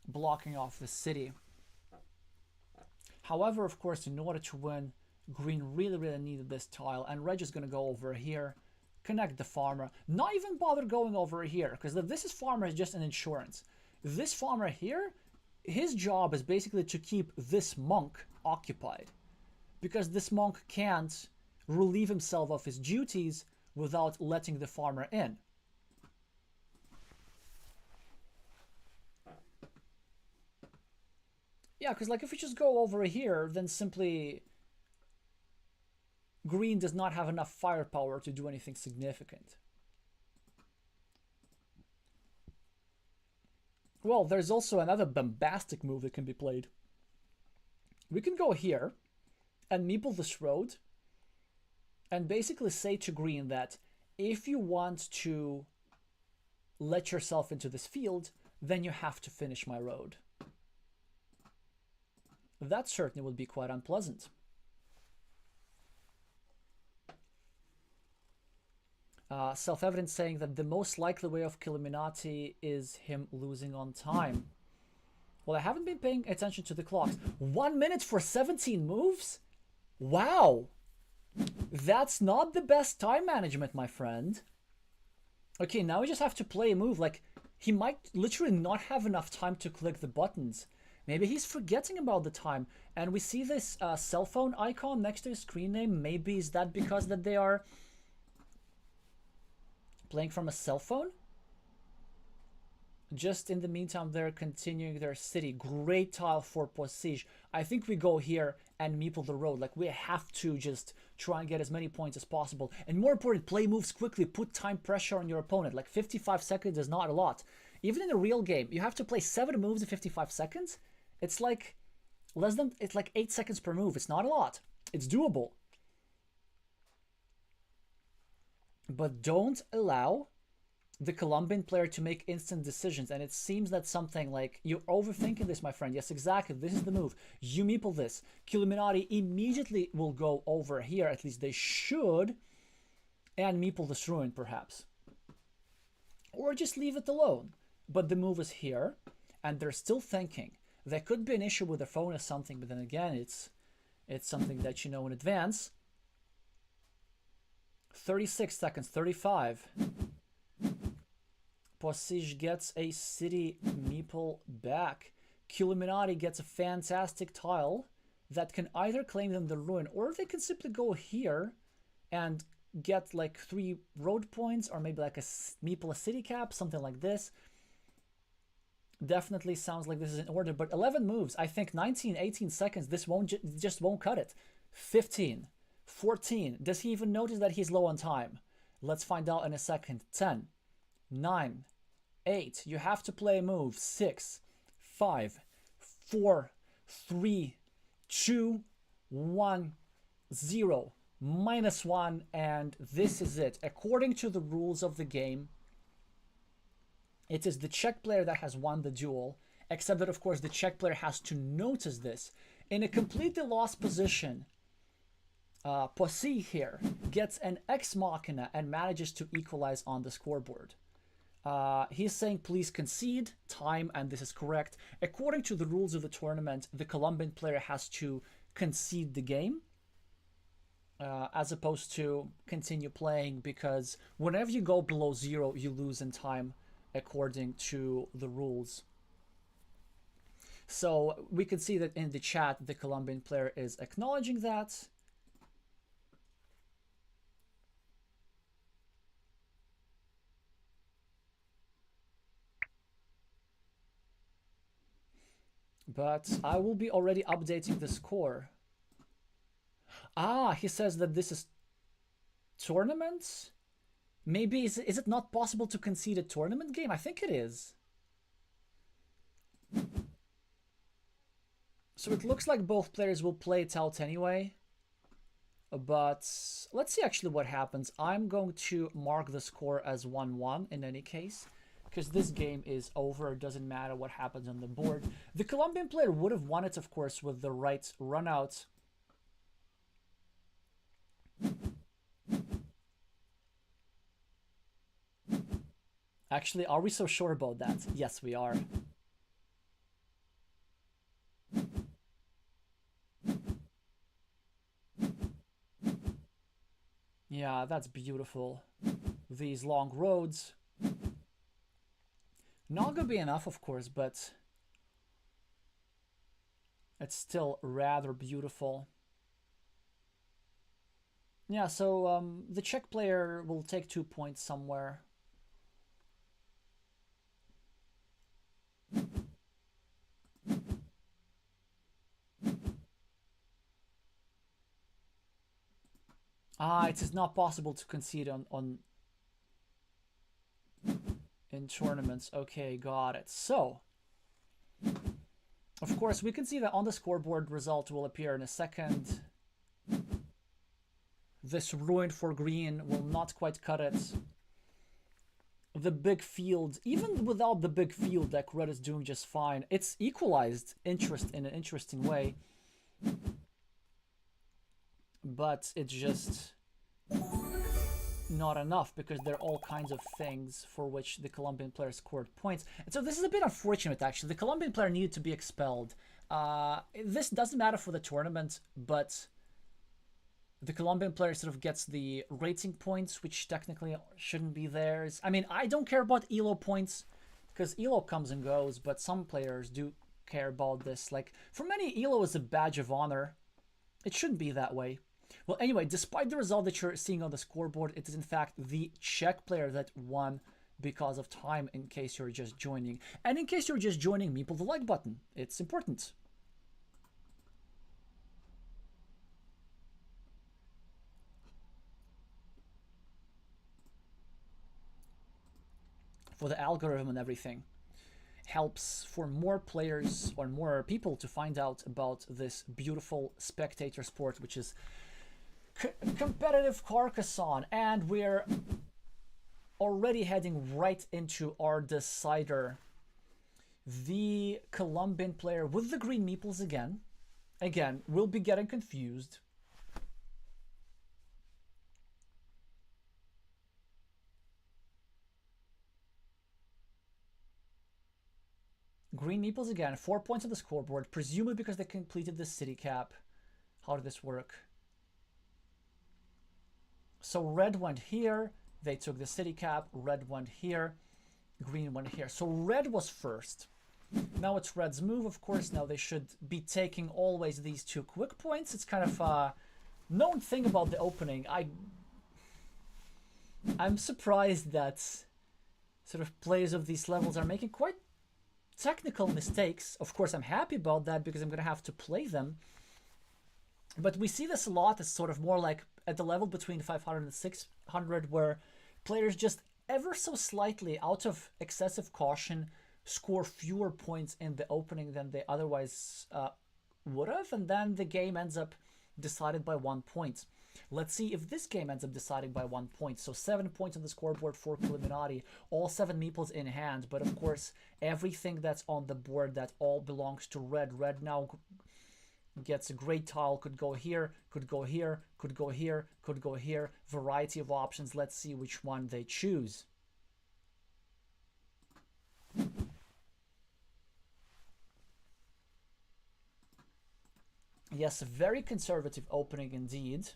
blocking off the city. However, of course, in order to win, green really needed this tile. And red is going to go over here, connect the farmer. Not even bother going over here, because this is farmer is just an insurance. This farmer here, his job is basically to keep this monk occupied. Because this monk can't relieve himself of his duties without letting the farmer in. Yeah, because like if we just go over here, then simply green does not have enough firepower to do anything significant. Well, there's also another bombastic move that can be played. We can go here and meeple this road and basically say to green that if you want to let yourself into this field, then you have to finish my road. That certainly would be quite unpleasant. Self-evident saying that the most likely way of Illuminati is him losing on time. Well, I haven't been paying attention to the clocks. 1 minute for 17 moves? Wow! That's not the best time management, my friend. Okay, now we just have to play a move. Like, he might literally not have enough time to click the buttons. Maybe he's forgetting about the time. And we see this cell phone icon next to his screen name. Maybe is that because that they are playing from a cell phone? Just in the meantime, they're continuing their city. Great tile for Posige. I think we go here and meeple the road. Like, we have to just try and get as many points as possible. And more important, play moves quickly. Put time pressure on your opponent. Like, 55 seconds is not a lot. Even in a real game, you have to play 7 moves in 55 seconds. It's like it's like 8 seconds per move. It's not a lot. It's doable. But don't allow the Colombian player to make instant decisions, and it seems that something like, you're overthinking this, my friend. Yes, exactly. This is the move. You meeple this. Killuminati immediately will go over here, at least they should, and meeple this ruin, perhaps. Or just leave it alone. But the move is here, and they're still thinking. There could be an issue with their phone or something, but then again, it's something that you know in advance. 36 seconds, 35. Posij gets a city meeple back. Killuminati gets a fantastic tile that can either claim them the ruin, or they can simply go here and get like 3 road points, or maybe like a meeple a city cap, something like this. Definitely sounds like this is in order, but 11 moves. I think 19, 18 seconds, this just won't cut it. 15, 14. Does he even notice that he's low on time? Let's find out in a second. 10, 9, 8. You have to play a move. 6, 5, 4, 3, 2, 1, 0. -1, and this is it. According to the rules of the game, it is the Czech player that has won the duel, except that, of course, the Czech player has to notice this. In a completely lost position, Posij here gets an Ex Machina and manages to equalize on the scoreboard. He's saying, please concede time, and this is correct. According to the rules of the tournament, the Colombian player has to concede the game, as opposed to continue playing, because whenever you go below 0, you lose in time, according to the rules. So we can see that in the chat, the Colombian player is acknowledging that. But I will be already updating the score. Ah, he says that this is tournament? Maybe, is it not possible to concede a tournament game? I think it is. So it looks like both players will play it out anyway. But let's see actually what happens. I'm going to mark the score as 1-1 in any case, because this game is over. It doesn't matter what happens on the board. The Colombian player would have won it, of course, with the right run out. Actually, are we so sure about that? Yes, we are. Yeah, that's beautiful. These long roads. Not gonna be enough, of course, but it's still rather beautiful. Yeah, so the Czech player will take 2 points somewhere. It is not possible to concede in tournaments. Okay, got it. So, of course, we can see that on the scoreboard result will appear in a second. This ruin for green will not quite cut it. The big field, even without the big field, that red is doing just fine. It's equalized interest in an interesting way. But it's just not enough, because there are all kinds of things for which the Colombian player scored points. And so this is a bit unfortunate, actually. The Colombian player needed to be expelled. This doesn't matter for the tournament, but the Colombian player sort of gets the rating points, which technically shouldn't be theirs. I mean, I don't care about ELO points, because ELO comes and goes, but some players do care about this. Like, for many, ELO is a badge of honor. It shouldn't be that way. Well, anyway, despite the result that you're seeing on the scoreboard, it is in fact the Czech player that won because of time, in case you're just joining. And in case you're just joining, meeple the like button. It's important. For the algorithm and everything. Helps for more players or more people to find out about this beautiful spectator sport, which is competitive Carcassonne. And we're already heading right into our decider. The Colombian player with the green meeples again. Again, we'll be getting confused. Green meeples again, 4 points on the scoreboard, presumably because they completed the city cap. How did this work? So red went here, they took the city cap, red went here, green went here. So red was first. Now it's red's move, of course. Now they should be taking always these 2 quick points. It's kind of a known thing about the opening. I'm surprised that sort of players of these levels are making quite technical mistakes. Of course, I'm happy about that because I'm going to have to play them. But we see this a lot as sort of more like at the level between 500 and 600, where players just ever so slightly, out of excessive caution, score fewer points in the opening than they otherwise would have, and then the game ends up decided by 1 point. Let's see if this game ends up deciding by 1 point. So 7 points on the scoreboard for Illuminati, all 7 meeples in hand, but of course everything that's on the board, that all belongs to red. Red now gets a great tile, could go here, could go here, could go here, could go here. Variety of options. Let's see which one they choose. Yes, a very conservative opening indeed.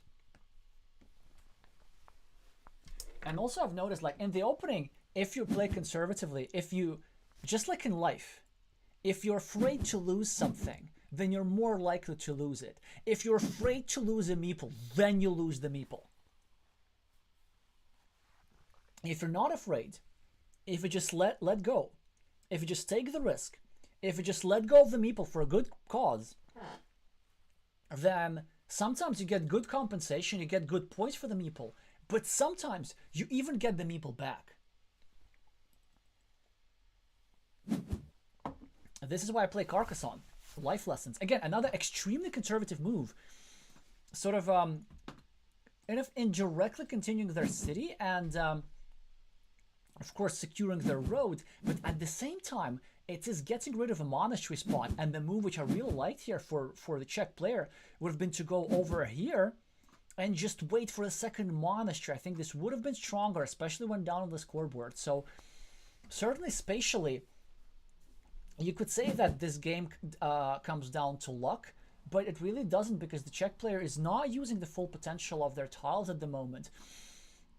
And also I've noticed, like in the opening, if you play conservatively, if you, just like in life, if you're afraid to lose something, then you're more likely to lose it. If you're afraid to lose a meeple, then you lose the meeple. If you're not afraid, if you just let go, if you just take the risk, if you just let go of the meeple for a good cause, then sometimes you get good compensation, you get good points for the meeple, but sometimes you even get the meeple back. This is why I play Carcassonne. Life lessons. Again, another extremely conservative move. Sort of indirectly continuing their city and of course securing their road, but at the same time it is getting rid of a monastery spot. And the move which I really liked here for the Czech player would have been to go over here and just wait for a second monastery. I think this would have been stronger, especially when down on the scoreboard. So certainly spatially, you could say that this game comes down to luck, but it really doesn't, because the Czech player is not using the full potential of their tiles at the moment.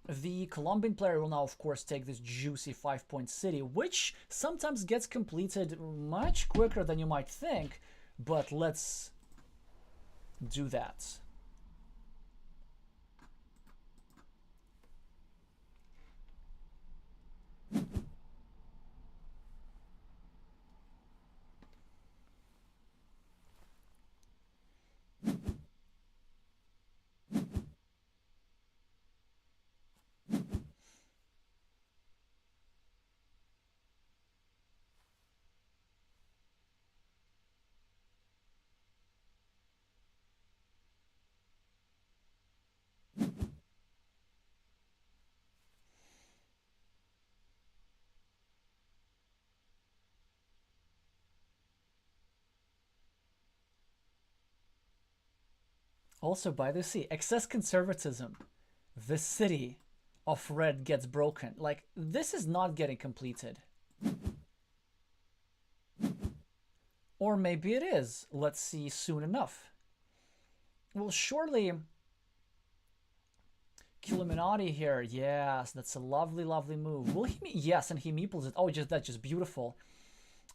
The Colombian player will now, of course, take this juicy 5-point city, which sometimes gets completed much quicker than you might think, but let's do that. Also, by the sea, excess conservatism. The city of red gets broken. Like, this is not getting completed. Or maybe it is. Let's see soon enough. Well, surely Illuminati here. Yes, that's a lovely, lovely move. Will he? Yes, and he meeples it. Oh, that's just beautiful.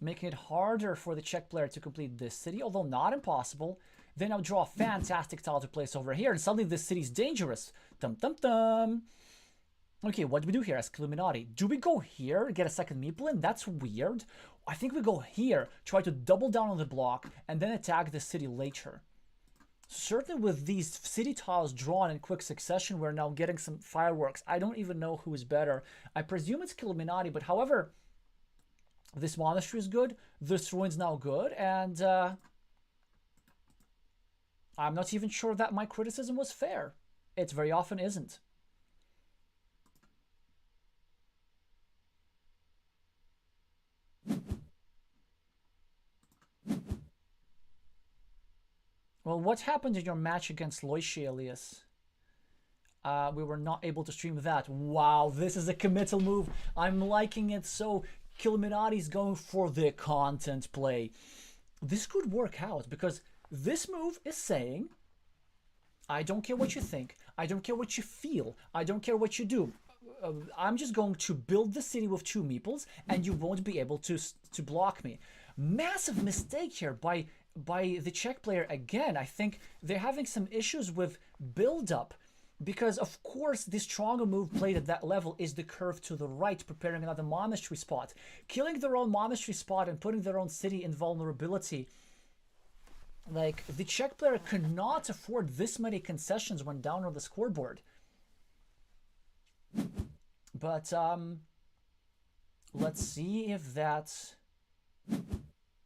Making it harder for the Czech player to complete this city, although not impossible. They now draw a fantastic tile to place over here, and suddenly this city's dangerous. Dum dum dum. Okay, what do we do here as Illuminati? Do we go here, get a second meeple in? That's weird. I think we go here, try to double down on the block, and then attack the city later. Certainly with these city tiles drawn in quick succession, we're now getting some fireworks. I don't even know who is better. I presume it's Illuminati, but however, this monastery is good, this ruin's now good, and I'm not even sure that my criticism was fair. It very often isn't. what happened in your match against Loishi, Elias? We were not able to stream that. Wow, this is a committal move. I'm liking it. So Killuminati's going for the content play. This could work out because this move is saying, I don't care what you think. I don't care what you feel. I don't care what you do. I'm just going to build the city with 2 meeples and you won't be able to block me. Massive mistake here by the Czech player again. I think they're having some issues with build-up because, of course, the stronger move played at that level is the curve to the right, preparing another monastery spot. Killing their own monastery spot and putting their own city in vulnerability. Like, the Czech player could not afford this many concessions when down on the scoreboard. But, let's see if that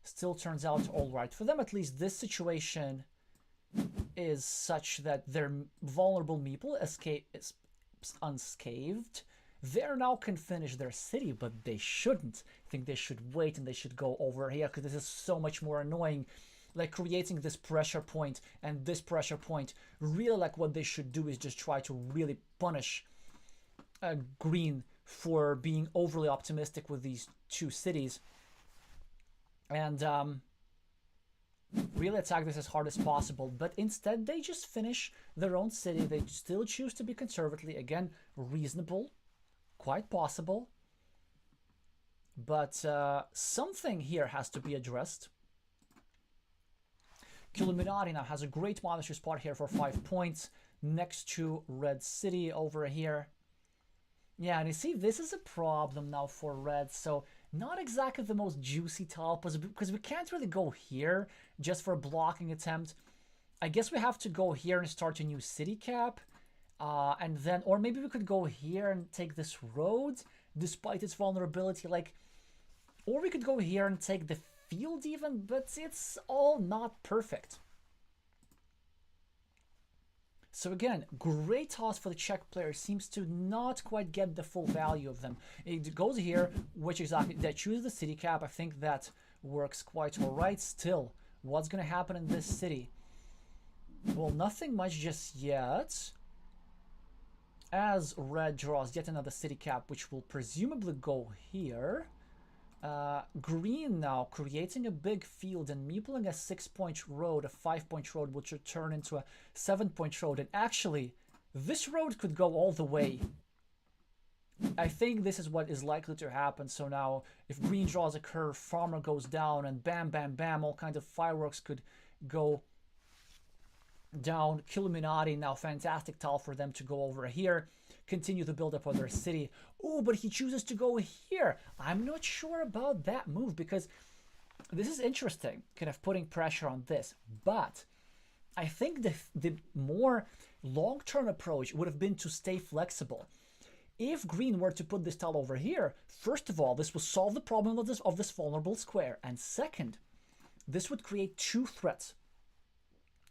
still turns out all right. For them, at least, this situation is such that their vulnerable meeple is unscathed. They now can finish their city, but they shouldn't. I think they should wait and they should go over here because this is so much more annoying. Like creating this pressure point and this pressure point. Really, like what they should do is just try to really punish Green for being overly optimistic with these 2 cities. And really attack this as hard as possible, but instead they just finish their own city. They still choose to be conservatively, again, reasonable, quite possible, but something here has to be addressed. Killuminati now has a great monastery spot here for 5 points next to Red City over here. Yeah, and you see, this is a problem now for Red, so not exactly the most juicy tile because we can't really go here just for a blocking attempt. I guess we have to go here and start a new city cap. And then, or maybe we could go here and take this road despite its vulnerability. Like, or we could go here and take the field even, but it's all not perfect. So again, great toss for the Czech player. Seems to not quite get the full value of them. It goes here, which exactly, they choose the city cap. I think that works quite all right. Still, what's going to happen in this city? Well, nothing much just yet. As Red draws yet another city cap, which will presumably go here. Green now creating a big field and meepling a 6-point road, a 5-point road, which would turn into a 7-point road. And actually, this road could go all the way. I think this is what is likely to happen. So now, if Green draws a curve, Farmer goes down, and bam, bam, bam, all kinds of fireworks could go down. Killuminati, now fantastic tile for them to go over here. Continue the build-up of their city. Oh, but he chooses to go here. I'm not sure about that move because this is interesting, kind of putting pressure on this. But I think the more long-term approach would have been to stay flexible. If Green were to put this tile over here, first of all, this would solve the problem of this vulnerable square. And second, this would create 2 threats.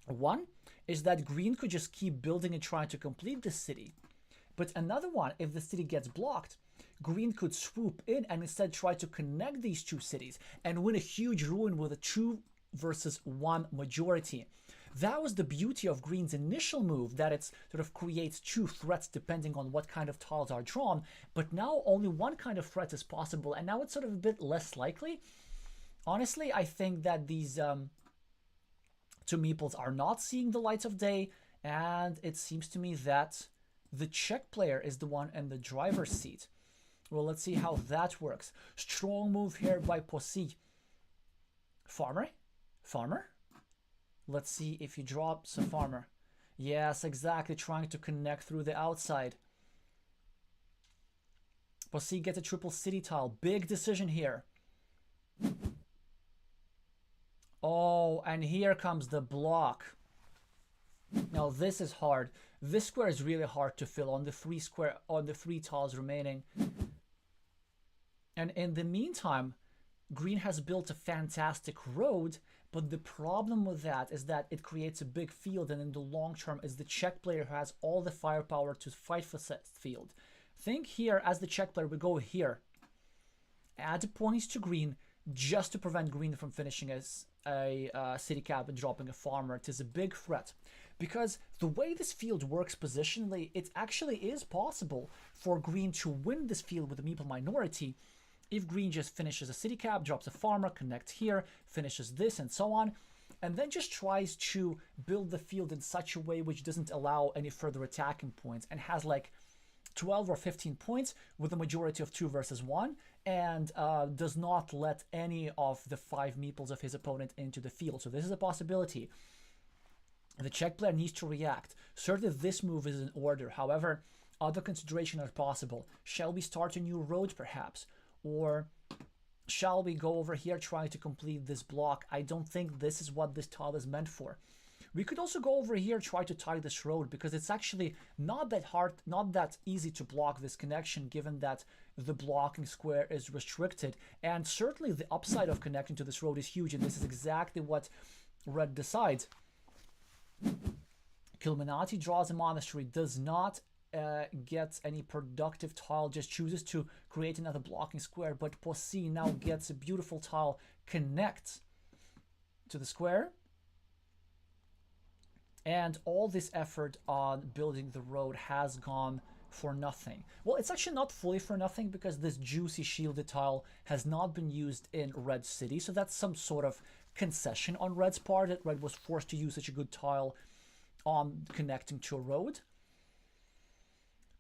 One is that Green could just keep building and trying to complete this city. But another one, if the city gets blocked, Green could swoop in and instead try to connect these 2 cities and win a huge ruin with a 2 versus 1 majority. That was the beauty of Green's initial move, that it sort of creates 2 threats depending on what kind of tiles are drawn. But now only one kind of threat is possible, and now it's sort of a bit less likely. Honestly, I think that these 2 meeples are not seeing the light of day, and it seems to me that the Czech player is the one in the driver's seat. Well, let's see how that works. Strong move here by Posse. Farmer? Farmer? Let's see if he drops a farmer. Yes, exactly, trying to connect through the outside. Posse gets a triple city tile. Big decision here. Oh, and here comes the block. Now this is hard. This square is really hard to fill on the 3 tiles remaining. And in the meantime, Green has built a fantastic road, but the problem with that is that it creates a big field, and in the long term is the Czech player who has all the firepower to fight for that field. Think here, as the Czech player, we go here. Add points to Green just to prevent Green from finishing a city cap and dropping a farmer, it is a big threat. Because the way this field works positionally, it actually is possible for green to win this field with a meeple minority if green just finishes a city cap, drops a farmer, connects here, finishes this, and so on, and then just tries to build the field in such a way which doesn't allow any further attacking points, and has like 12 or 15 points with a majority of 2 versus 1, and does not let any of the 5 meeples of his opponent into the field. So this is a possibility. The Czech player needs to react. Certainly this move is in order. However, other considerations are possible. Shall we start a new road perhaps? Or shall we go over here trying to complete this block? I don't think this is what this tile is meant for. We could also go over here, try to tie this road, because it's actually not that hard, not that easy to block this connection, given that the blocking square is restricted. And certainly the upside of connecting to this road is huge, and this is exactly what red decides. Kilminati draws a monastery, does not get any productive tile, just chooses to create another blocking square, but Poissy now gets a beautiful tile, connects to the square. And all this effort on building the road has gone for nothing. Well, it's actually not fully for nothing, because this juicy shielded tile has not been used in Red City, so that's some sort of concession on Red's part, that Red was forced to use such a good tile on connecting to a road.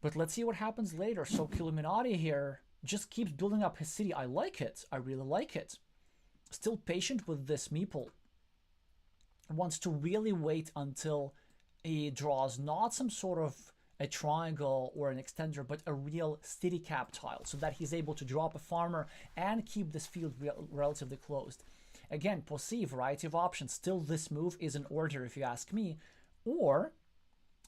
But let's see what happens later. So Killuminati here just keeps building up his city. I like it. I really like it. Still patient with this meeple. Wants to really wait until he draws not some sort of a triangle or an extender, but a real city cap tile, so that he's able to drop a farmer and keep this field relatively closed. Again, Poissy, variety of options. Still, this move is in order, if you ask me. Or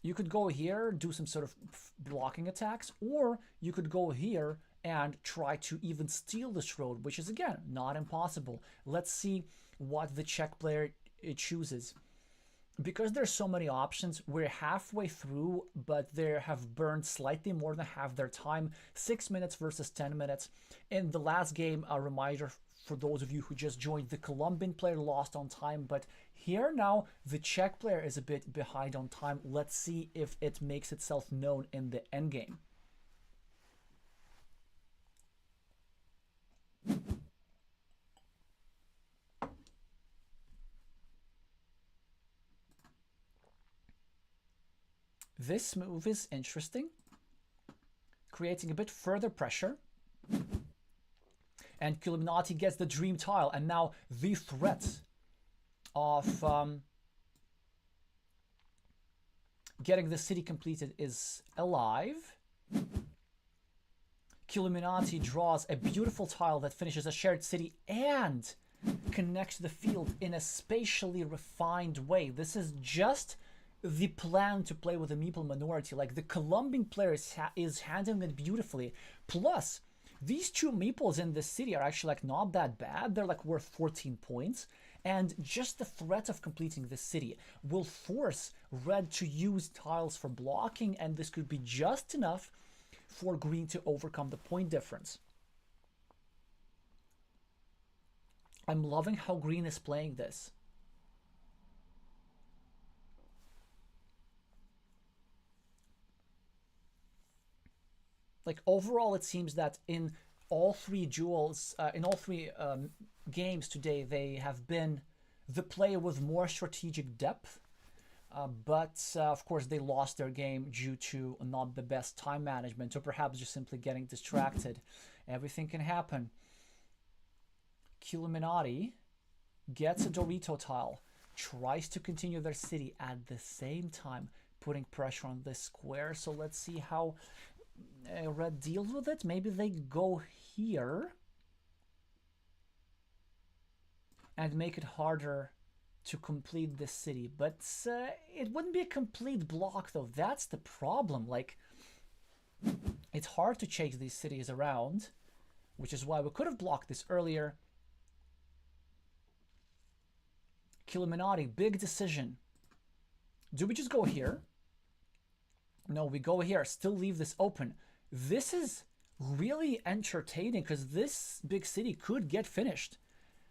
you could go here, do some sort of blocking attacks, or you could go here and try to even steal this road, which is, again, not impossible. Let's see what the Czech player chooses. Because there's so many options, we're halfway through, but they have burned slightly more than half their time. 6 minutes versus 10 minutes. In the last game, a reminder for those of you who just joined, the Colombian player lost on time, but here now the Czech player is a bit behind on time. Let's see if it makes itself known in the endgame. This move is interesting, creating a bit further pressure. And Killuminati gets the dream tile, and now the threat of getting the city completed is alive. Killuminati draws a beautiful tile that finishes a shared city and connects the field in a spatially refined way. This is just the plan to play with a meeple minority. Like, the Colombian player is handling it beautifully. Plus, these 2 meeples in this city are actually like not that bad. They're like worth 14 points. And just the threat of completing this city will force red to use tiles for blocking, and this could be just enough for green to overcome the point difference. I'm loving how green is playing this. Like, overall, it seems that in all 3 duels, in all 3 games today, they have been the player with more strategic depth. But, of course, they lost their game due to not the best time management, or perhaps just simply getting distracted. Everything can happen. Killuminati gets a Dorito tile, tries to continue their city at the same time, putting pressure on this square. So let's see how red deals with it. Maybe they go here and make it harder to complete this city, but it wouldn't be a complete block, though. That's the problem. Like, it's hard to chase these cities around, which is why we could have blocked this earlier. Killuminati, big decision. Do we just go here? No, we go here, still leave this open. This is really entertaining, because this big city could get finished.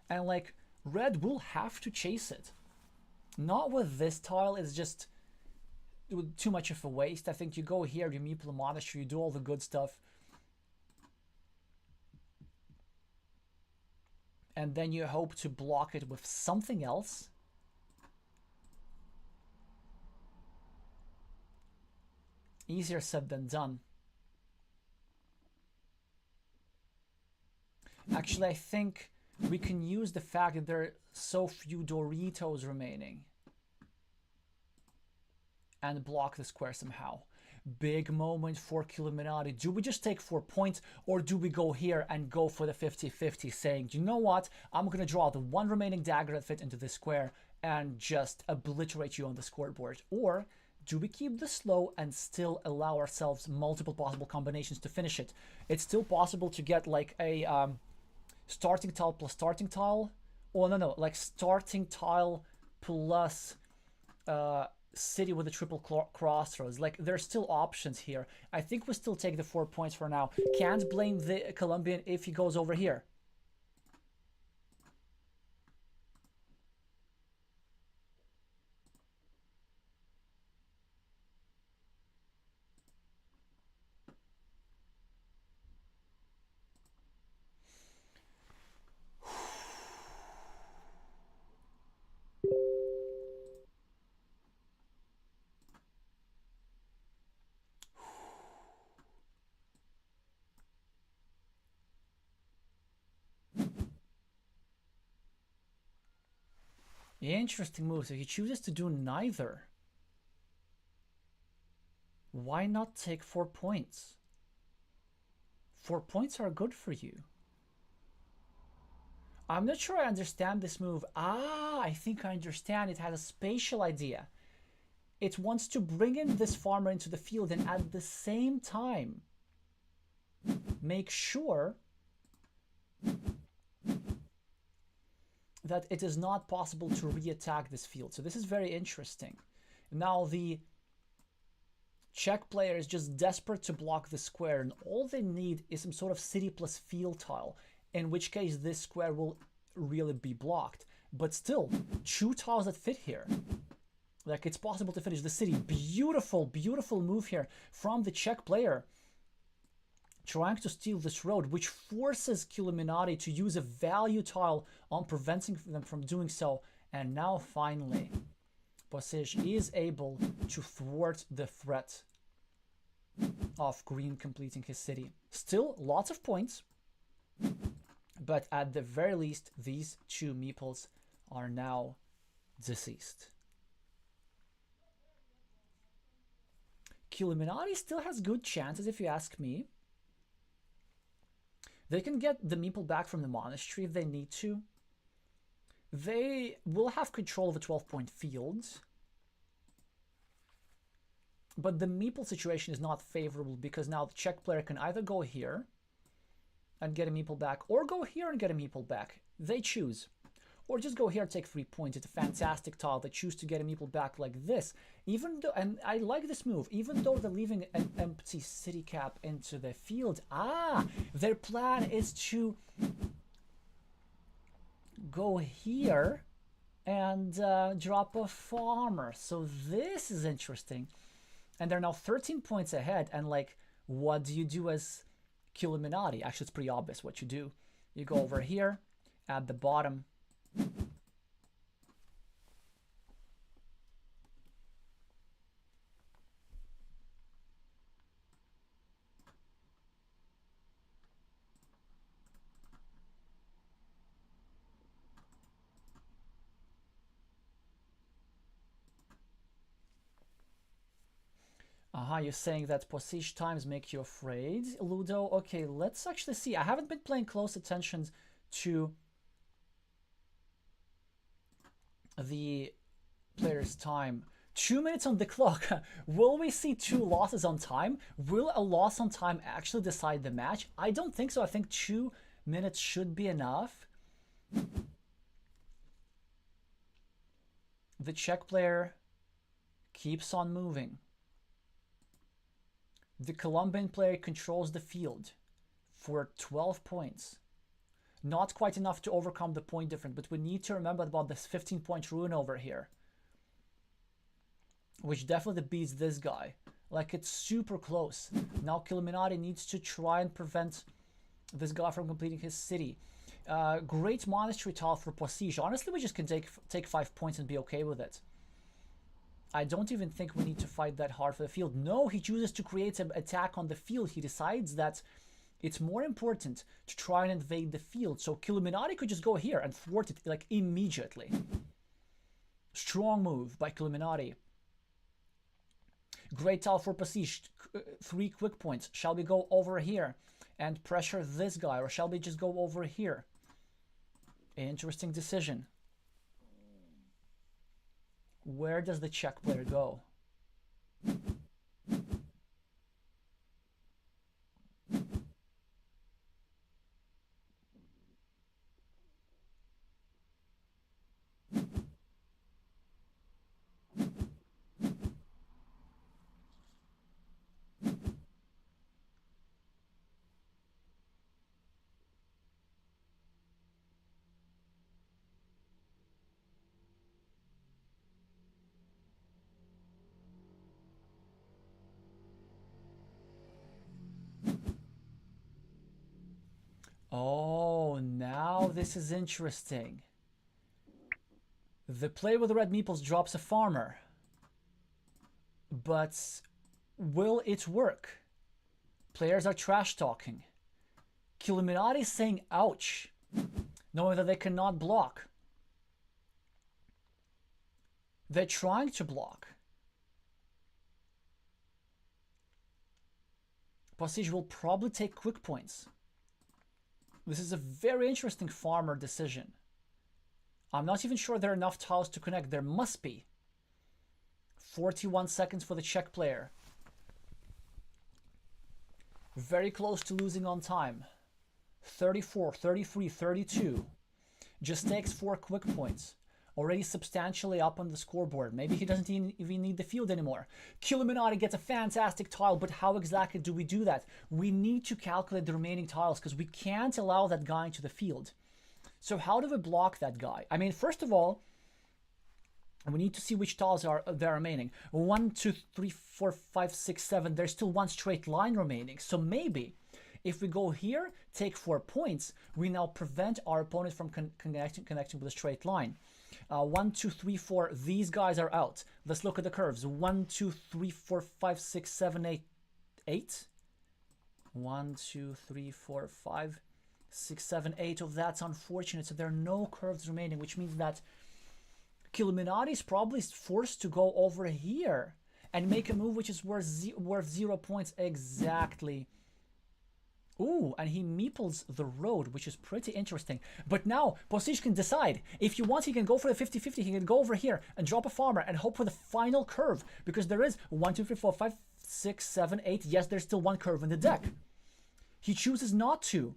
And, like, Red will have to chase it. Not with this tile, it's just too much of a waste. I think you go here, you meeple the monastery, you do all the good stuff. And then you hope to block it with something else. Easier said than done. Actually, I think we can use the fact that there are so few Doritos remaining and block the square somehow. Big moment for Illuminati. Do we just take 4 points, or do we go here and go for the 50-50, saying, you know what, I'm going to draw the one remaining dagger that fit into this square and just obliterate you on the scoreboard? Or do we keep this slow and still allow ourselves multiple possible combinations to finish it? It's still possible to get like a starting tile plus starting tile. Oh, no, like starting tile plus city with a triple crossroads. Like, there's still options here. I think we still take the 4 points for now. Can't blame the Colombian if he goes over here. Interesting move. So he chooses to do neither. Why not take 4 points? 4 points are good for you. I'm not sure I understand this move. Ah, I think I understand. It has a spatial idea. It wants to bring in this farmer into the field and at the same time make sure that it is not possible to re-attack this field. So this is very interesting. Now the Czech player is just desperate to block the square, and all they need is some sort of city plus field tile, in which case this square will really be blocked. But still, 2 tiles that fit here. Like, it's possible to finish the city. Beautiful, beautiful move here from the Czech player, trying to steal this road, which forces Illuminati to use a value tile on preventing them from doing so. And now finally, Pegushev is able to thwart the threat of green completing his city. Still lots of points, but at the very least, these 2 meeples are now deceased. Illuminati still has good chances, if you ask me. They can get the meeple back from the monastery if they need to. They will have control of a 12-point field. But the meeple situation is not favorable, because now the Czech player can either go here and get a meeple back, or go here and get a meeple back. They choose. Or just go here and take 3 points. It's a fantastic tile. They choose to get a meeple back like this. Even though, and I like this move, even though they're leaving an empty city cap into the field. Ah, their plan is to go here and drop a farmer. So this is interesting. And they're now 13 points ahead. And like, what do you do as Illuminati? Actually, it's pretty obvious what you do. You go over here at the bottom. You're saying that Pegushev times make you afraid, Ludo? Okay, let's actually see. I haven't been paying close attention to the player's time. 2 minutes on the clock. Will we see 2 losses on time? Will a loss on time actually decide the match? I don't think so. I think 2 minutes should be enough. The Czech player keeps on moving. The Colombian player controls the field for 12 points. Not quite enough to overcome the point difference, but we need to remember about this 15-point ruin over here, which definitely beats this guy. Like, it's super close. Now Killuminati needs to try and prevent this guy from completing his city. Great monastery tile for Possige. Honestly, we just can take 5 points and be okay with it. I don't even think we need to fight that hard for the field. No, he chooses to create an attack on the field. He decides that it's more important to try and invade the field. So Killuminati could just go here and thwart it like immediately. Strong move by Killuminati. Great tile for Possige. 3 quick points. Shall we go over here and pressure this guy, or shall we just go over here? Interesting decision. Where does the Czech player go? Oh, now this is interesting. The player with the red meeples drops a farmer. But will it work? Players are trash talking. Killuminati is saying ouch, knowing that they cannot block. They're trying to block. Possige will probably take quick points. This is a very interesting farmer decision. I'm not even sure there are enough tiles to connect. There must be. 41 seconds for the Czech player. Very close to losing on time. 34, 33, 32. Just takes 4 quick points. Already substantially up on the scoreboard. Maybe he doesn't even need the field anymore. Killuminati gets a fantastic tile, but how exactly do we do that? We need to calculate the remaining tiles because we can't allow that guy into the field. So how do we block that guy? I mean, first of all, we need to see which tiles are there remaining. 1, 2, 3, 4, 5, 6, 7. There's still one straight line remaining. So maybe if we go here, take 4 points, we now prevent our opponent from connecting with a straight line. 1, 2, 3, 4. These guys are out. Let's look at the curves. 1, 2, 3, 4, 5, 6, 7, 8. 8. 1, 2, 3, 4, 5, 6, 7, 8. Oh, that's unfortunate. So there are no curves remaining, which means that Killuminati is probably forced to go over here and make a move which is worth 0 points exactly. Ooh, and he meeples the road, which is pretty interesting. But now, Possige can decide. If you want, he can go for the 50-50. He can go over here and drop a farmer and hope for the final curve. Because there is 1, 2, 3, 4, 5, 6, 7, 8. Yes, there's still one curve in the deck. He chooses not to.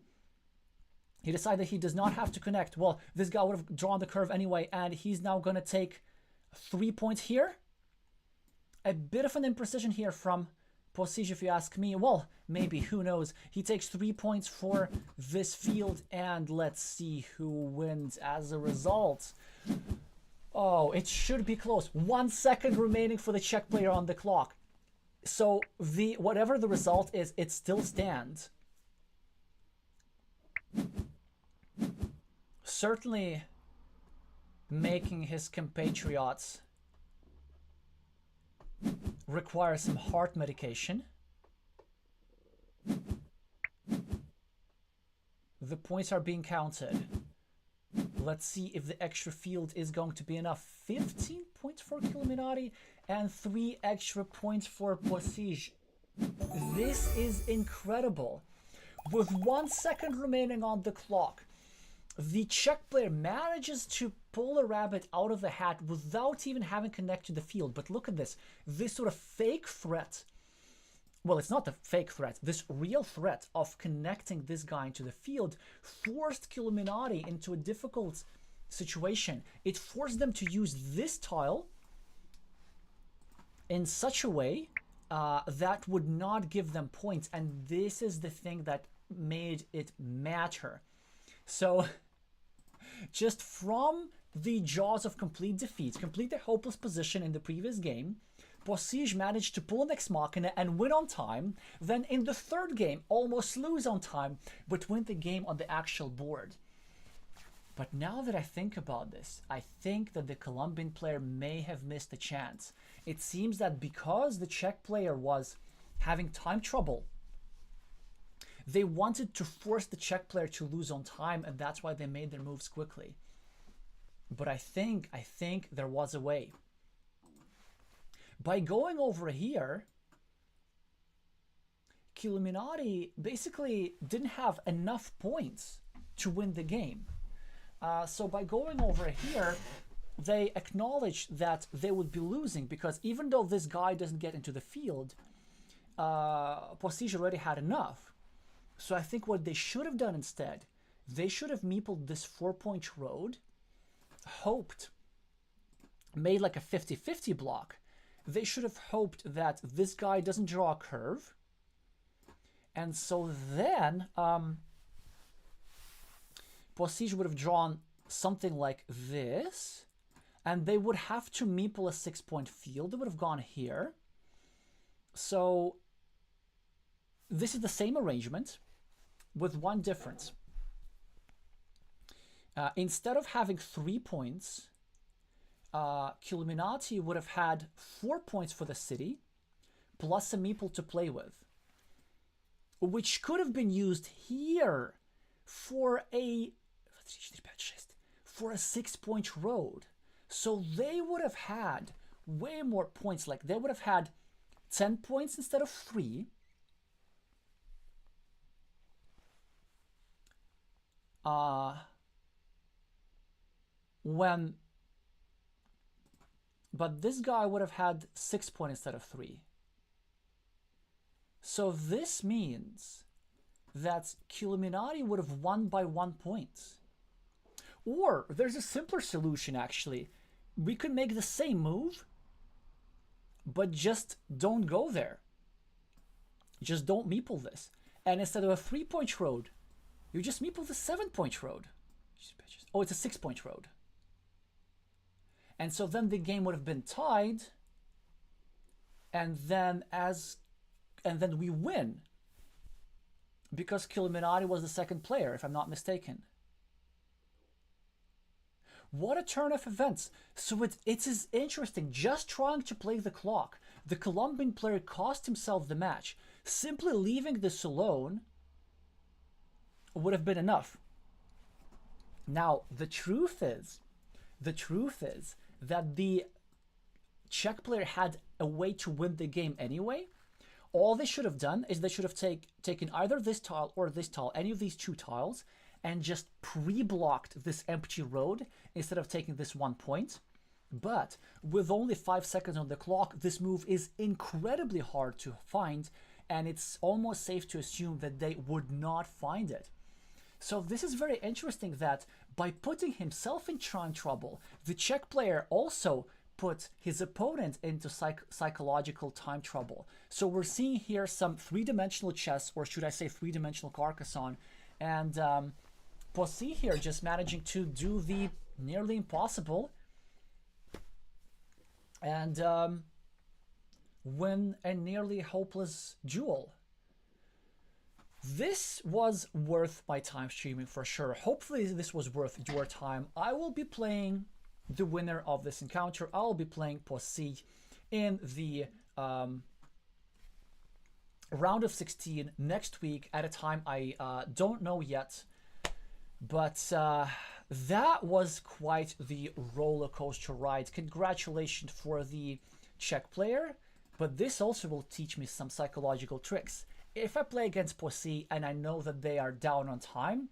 He decided he does not have to connect. Well, this guy would have drawn the curve anyway, and he's now going to take 3 points here. A bit of an imprecision here from Possige, if you ask me. Well, maybe, who knows. He takes 3 points for this field, and let's see who wins as a result. Oh, it should be close. 1 second remaining for the Czech player on the clock. So whatever the result is, it still stands. Certainly making his compatriots require some heart medication. The points are being counted. Let's see if the extra field is going to be enough. 15 points for Killuminati and 3 extra points for Possige. This is incredible. With 1 second remaining on the clock, the Czech player manages to pull a rabbit out of the hat without even having connected the field. But look at this. This sort of fake threat. Well, it's not a fake threat. This real threat of connecting this guy into the field forced Killuminati into a difficult situation. It forced them to use this tile in such a way that would not give them points. And this is the thing that made it matter. So just from the jaws of complete defeat, completely hopeless position in the previous game, Posij managed to pull an Ex Machina and win on time, then in the third game almost lose on time, but win the game on the actual board. But now that I think about this, I think that the Colombian player may have missed a chance. It seems that because the Czech player was having time trouble, they wanted to force the Czech player to lose on time, and that's why they made their moves quickly. But I think there was a way. By going over here, Illuminati basically didn't have enough points to win the game. So by going over here, they acknowledged that they would be losing, because even though this guy doesn't get into the field, Posij already had enough. So I think what they should have done instead, they should have meepled this 4-point road, hoped, made like a 50-50 block. They should have hoped that this guy doesn't draw a curve. And so then Posij would have drawn something like this, and they would have to meeple a 6-point field. They would have gone here. So this is the same arrangement with one difference. Instead of having 3 points, Illuminati would have had 4 points for the city, plus a meeple to play with, which could have been used here for a 6-point road. So they would have had way more points. Like they would have had 10 points instead of 3. But this guy would have had 6 points instead of 3. So this means that Illuminati would have won by 1 point. Or there's a simpler solution actually. We could make the same move, but just don't go there. Just don't meeple this. And instead of a 3-point road, you just meeple the 7-point road. Oh, it's a 6-point road. And so then the game would have been tied, and then we win, because Illuminati was the second player, if I'm not mistaken. What a turn of events. So it is interesting. Just trying to play the clock, the Colombian player cost himself the match. Simply leaving this alone would have been enough. Now, the truth is that the Czech player had a way to win the game anyway. All they should have done is they should have taken either this tile or this tile, any of these 2 tiles, and just pre-blocked this empty road instead of taking this 1 point. But with only 5 seconds on the clock, this move is incredibly hard to find, and it's almost safe to assume that they would not find it. So this is very interesting that by putting himself in time trouble, the Czech player also put his opponent into psychological time trouble. So we're seeing here some 3-dimensional chess, or should I say 3-dimensional Carcassonne, and Posij here just managing to do the nearly impossible and win a nearly hopeless duel. This was worth my time streaming for sure. Hopefully this was worth your time. I will be playing the winner of this encounter. I will be playing Posij in the round of 16 next week at a time I don't know yet. But that was quite the roller coaster ride. Congratulations for the Czech player, but this also will teach me some psychological tricks. If I play against Posij and I know that they are down on time,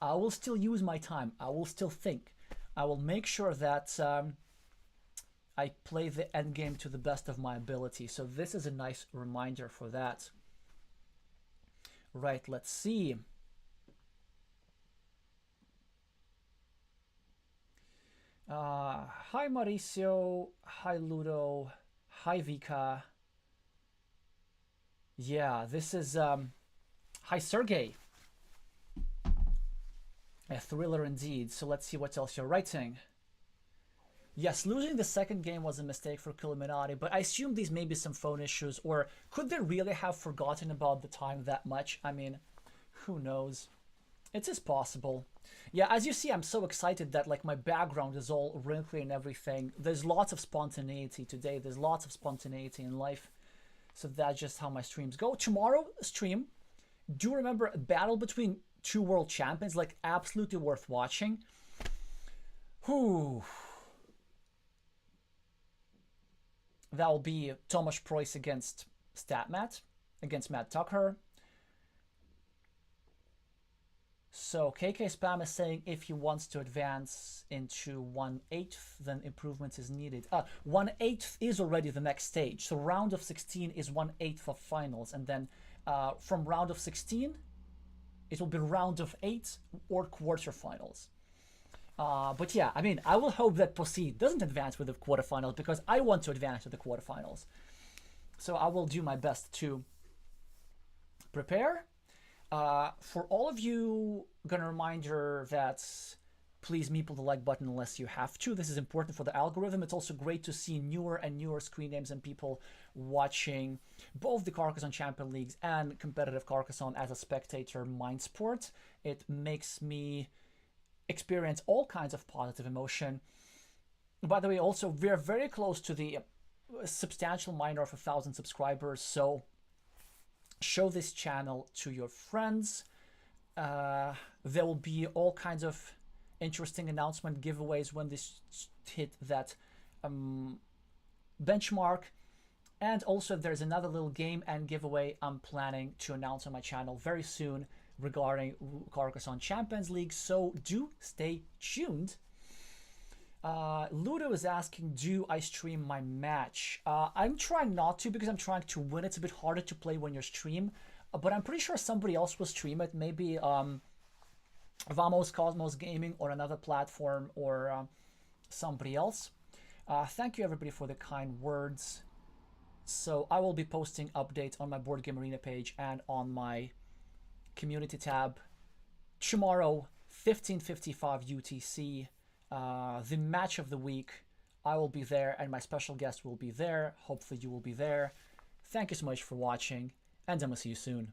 I will still use my time. I will still think. I will make sure that I play the endgame to the best of my ability. So this is a nice reminder for that. Right, let's see. Hi Mauricio, hi Ludo, hi Vika. Yeah, this is hi Sergey. A thriller indeed. So let's see what else you're writing. Yes, losing the second game was a mistake for Illuminati, but I assume these may be some phone issues, or could they really have forgotten about the time that much? I mean, who knows? It is possible. Yeah, as you see, I'm so excited that like my background is all wrinkly and everything. There's lots of spontaneity today. There's lots of spontaneity in life. So that's just how my streams go. Tomorrow stream, do remember a battle between two world champions, like absolutely worth watching. Whew. That will be Tomasz Preuss against StatMat, against Matt Tucker. So KK Spam is saying if he wants to advance into 1/8, then improvements is needed. 1/8 is already the next stage. So round of 16 is 1/8 of finals. And then from round of 16, it will be round of 8 or quarterfinals. But yeah, I mean, I will hope that Proceed doesn't advance with the quarterfinals because I want to advance to the quarterfinals. So I will do my best to prepare. For all of you, gonna reminder that please meeple the like button unless you have to. This is important for the algorithm. It's also great to see newer and newer screen names and people watching both the Carcassonne Champions Leagues and competitive Carcassonne as a spectator mind sport. It makes me experience all kinds of positive emotion. By the way, also, we're very close to the substantial minor of 1,000 subscribers, so show this channel to your friends. There will be all kinds of interesting announcement giveaways when this hit that benchmark. And also there's another little game and giveaway I'm planning to announce on my channel very soon regarding Carcassonne Champions League, so do stay tuned. Ludo is asking, do I stream my match? I'm trying not to because I'm trying to win. It's a bit harder to play when you stream, but I'm pretty sure somebody else will stream it. Maybe Vamos Cosmos Gaming or another platform or somebody else. Thank you everybody for the kind words. So I will be posting updates on my Board Game Arena page and on my community tab tomorrow, 15:55 UTC. The match of the week, I will be there and my special guest will be there. Hopefully you will be there. Thank you so much for watching, and I will see you soon.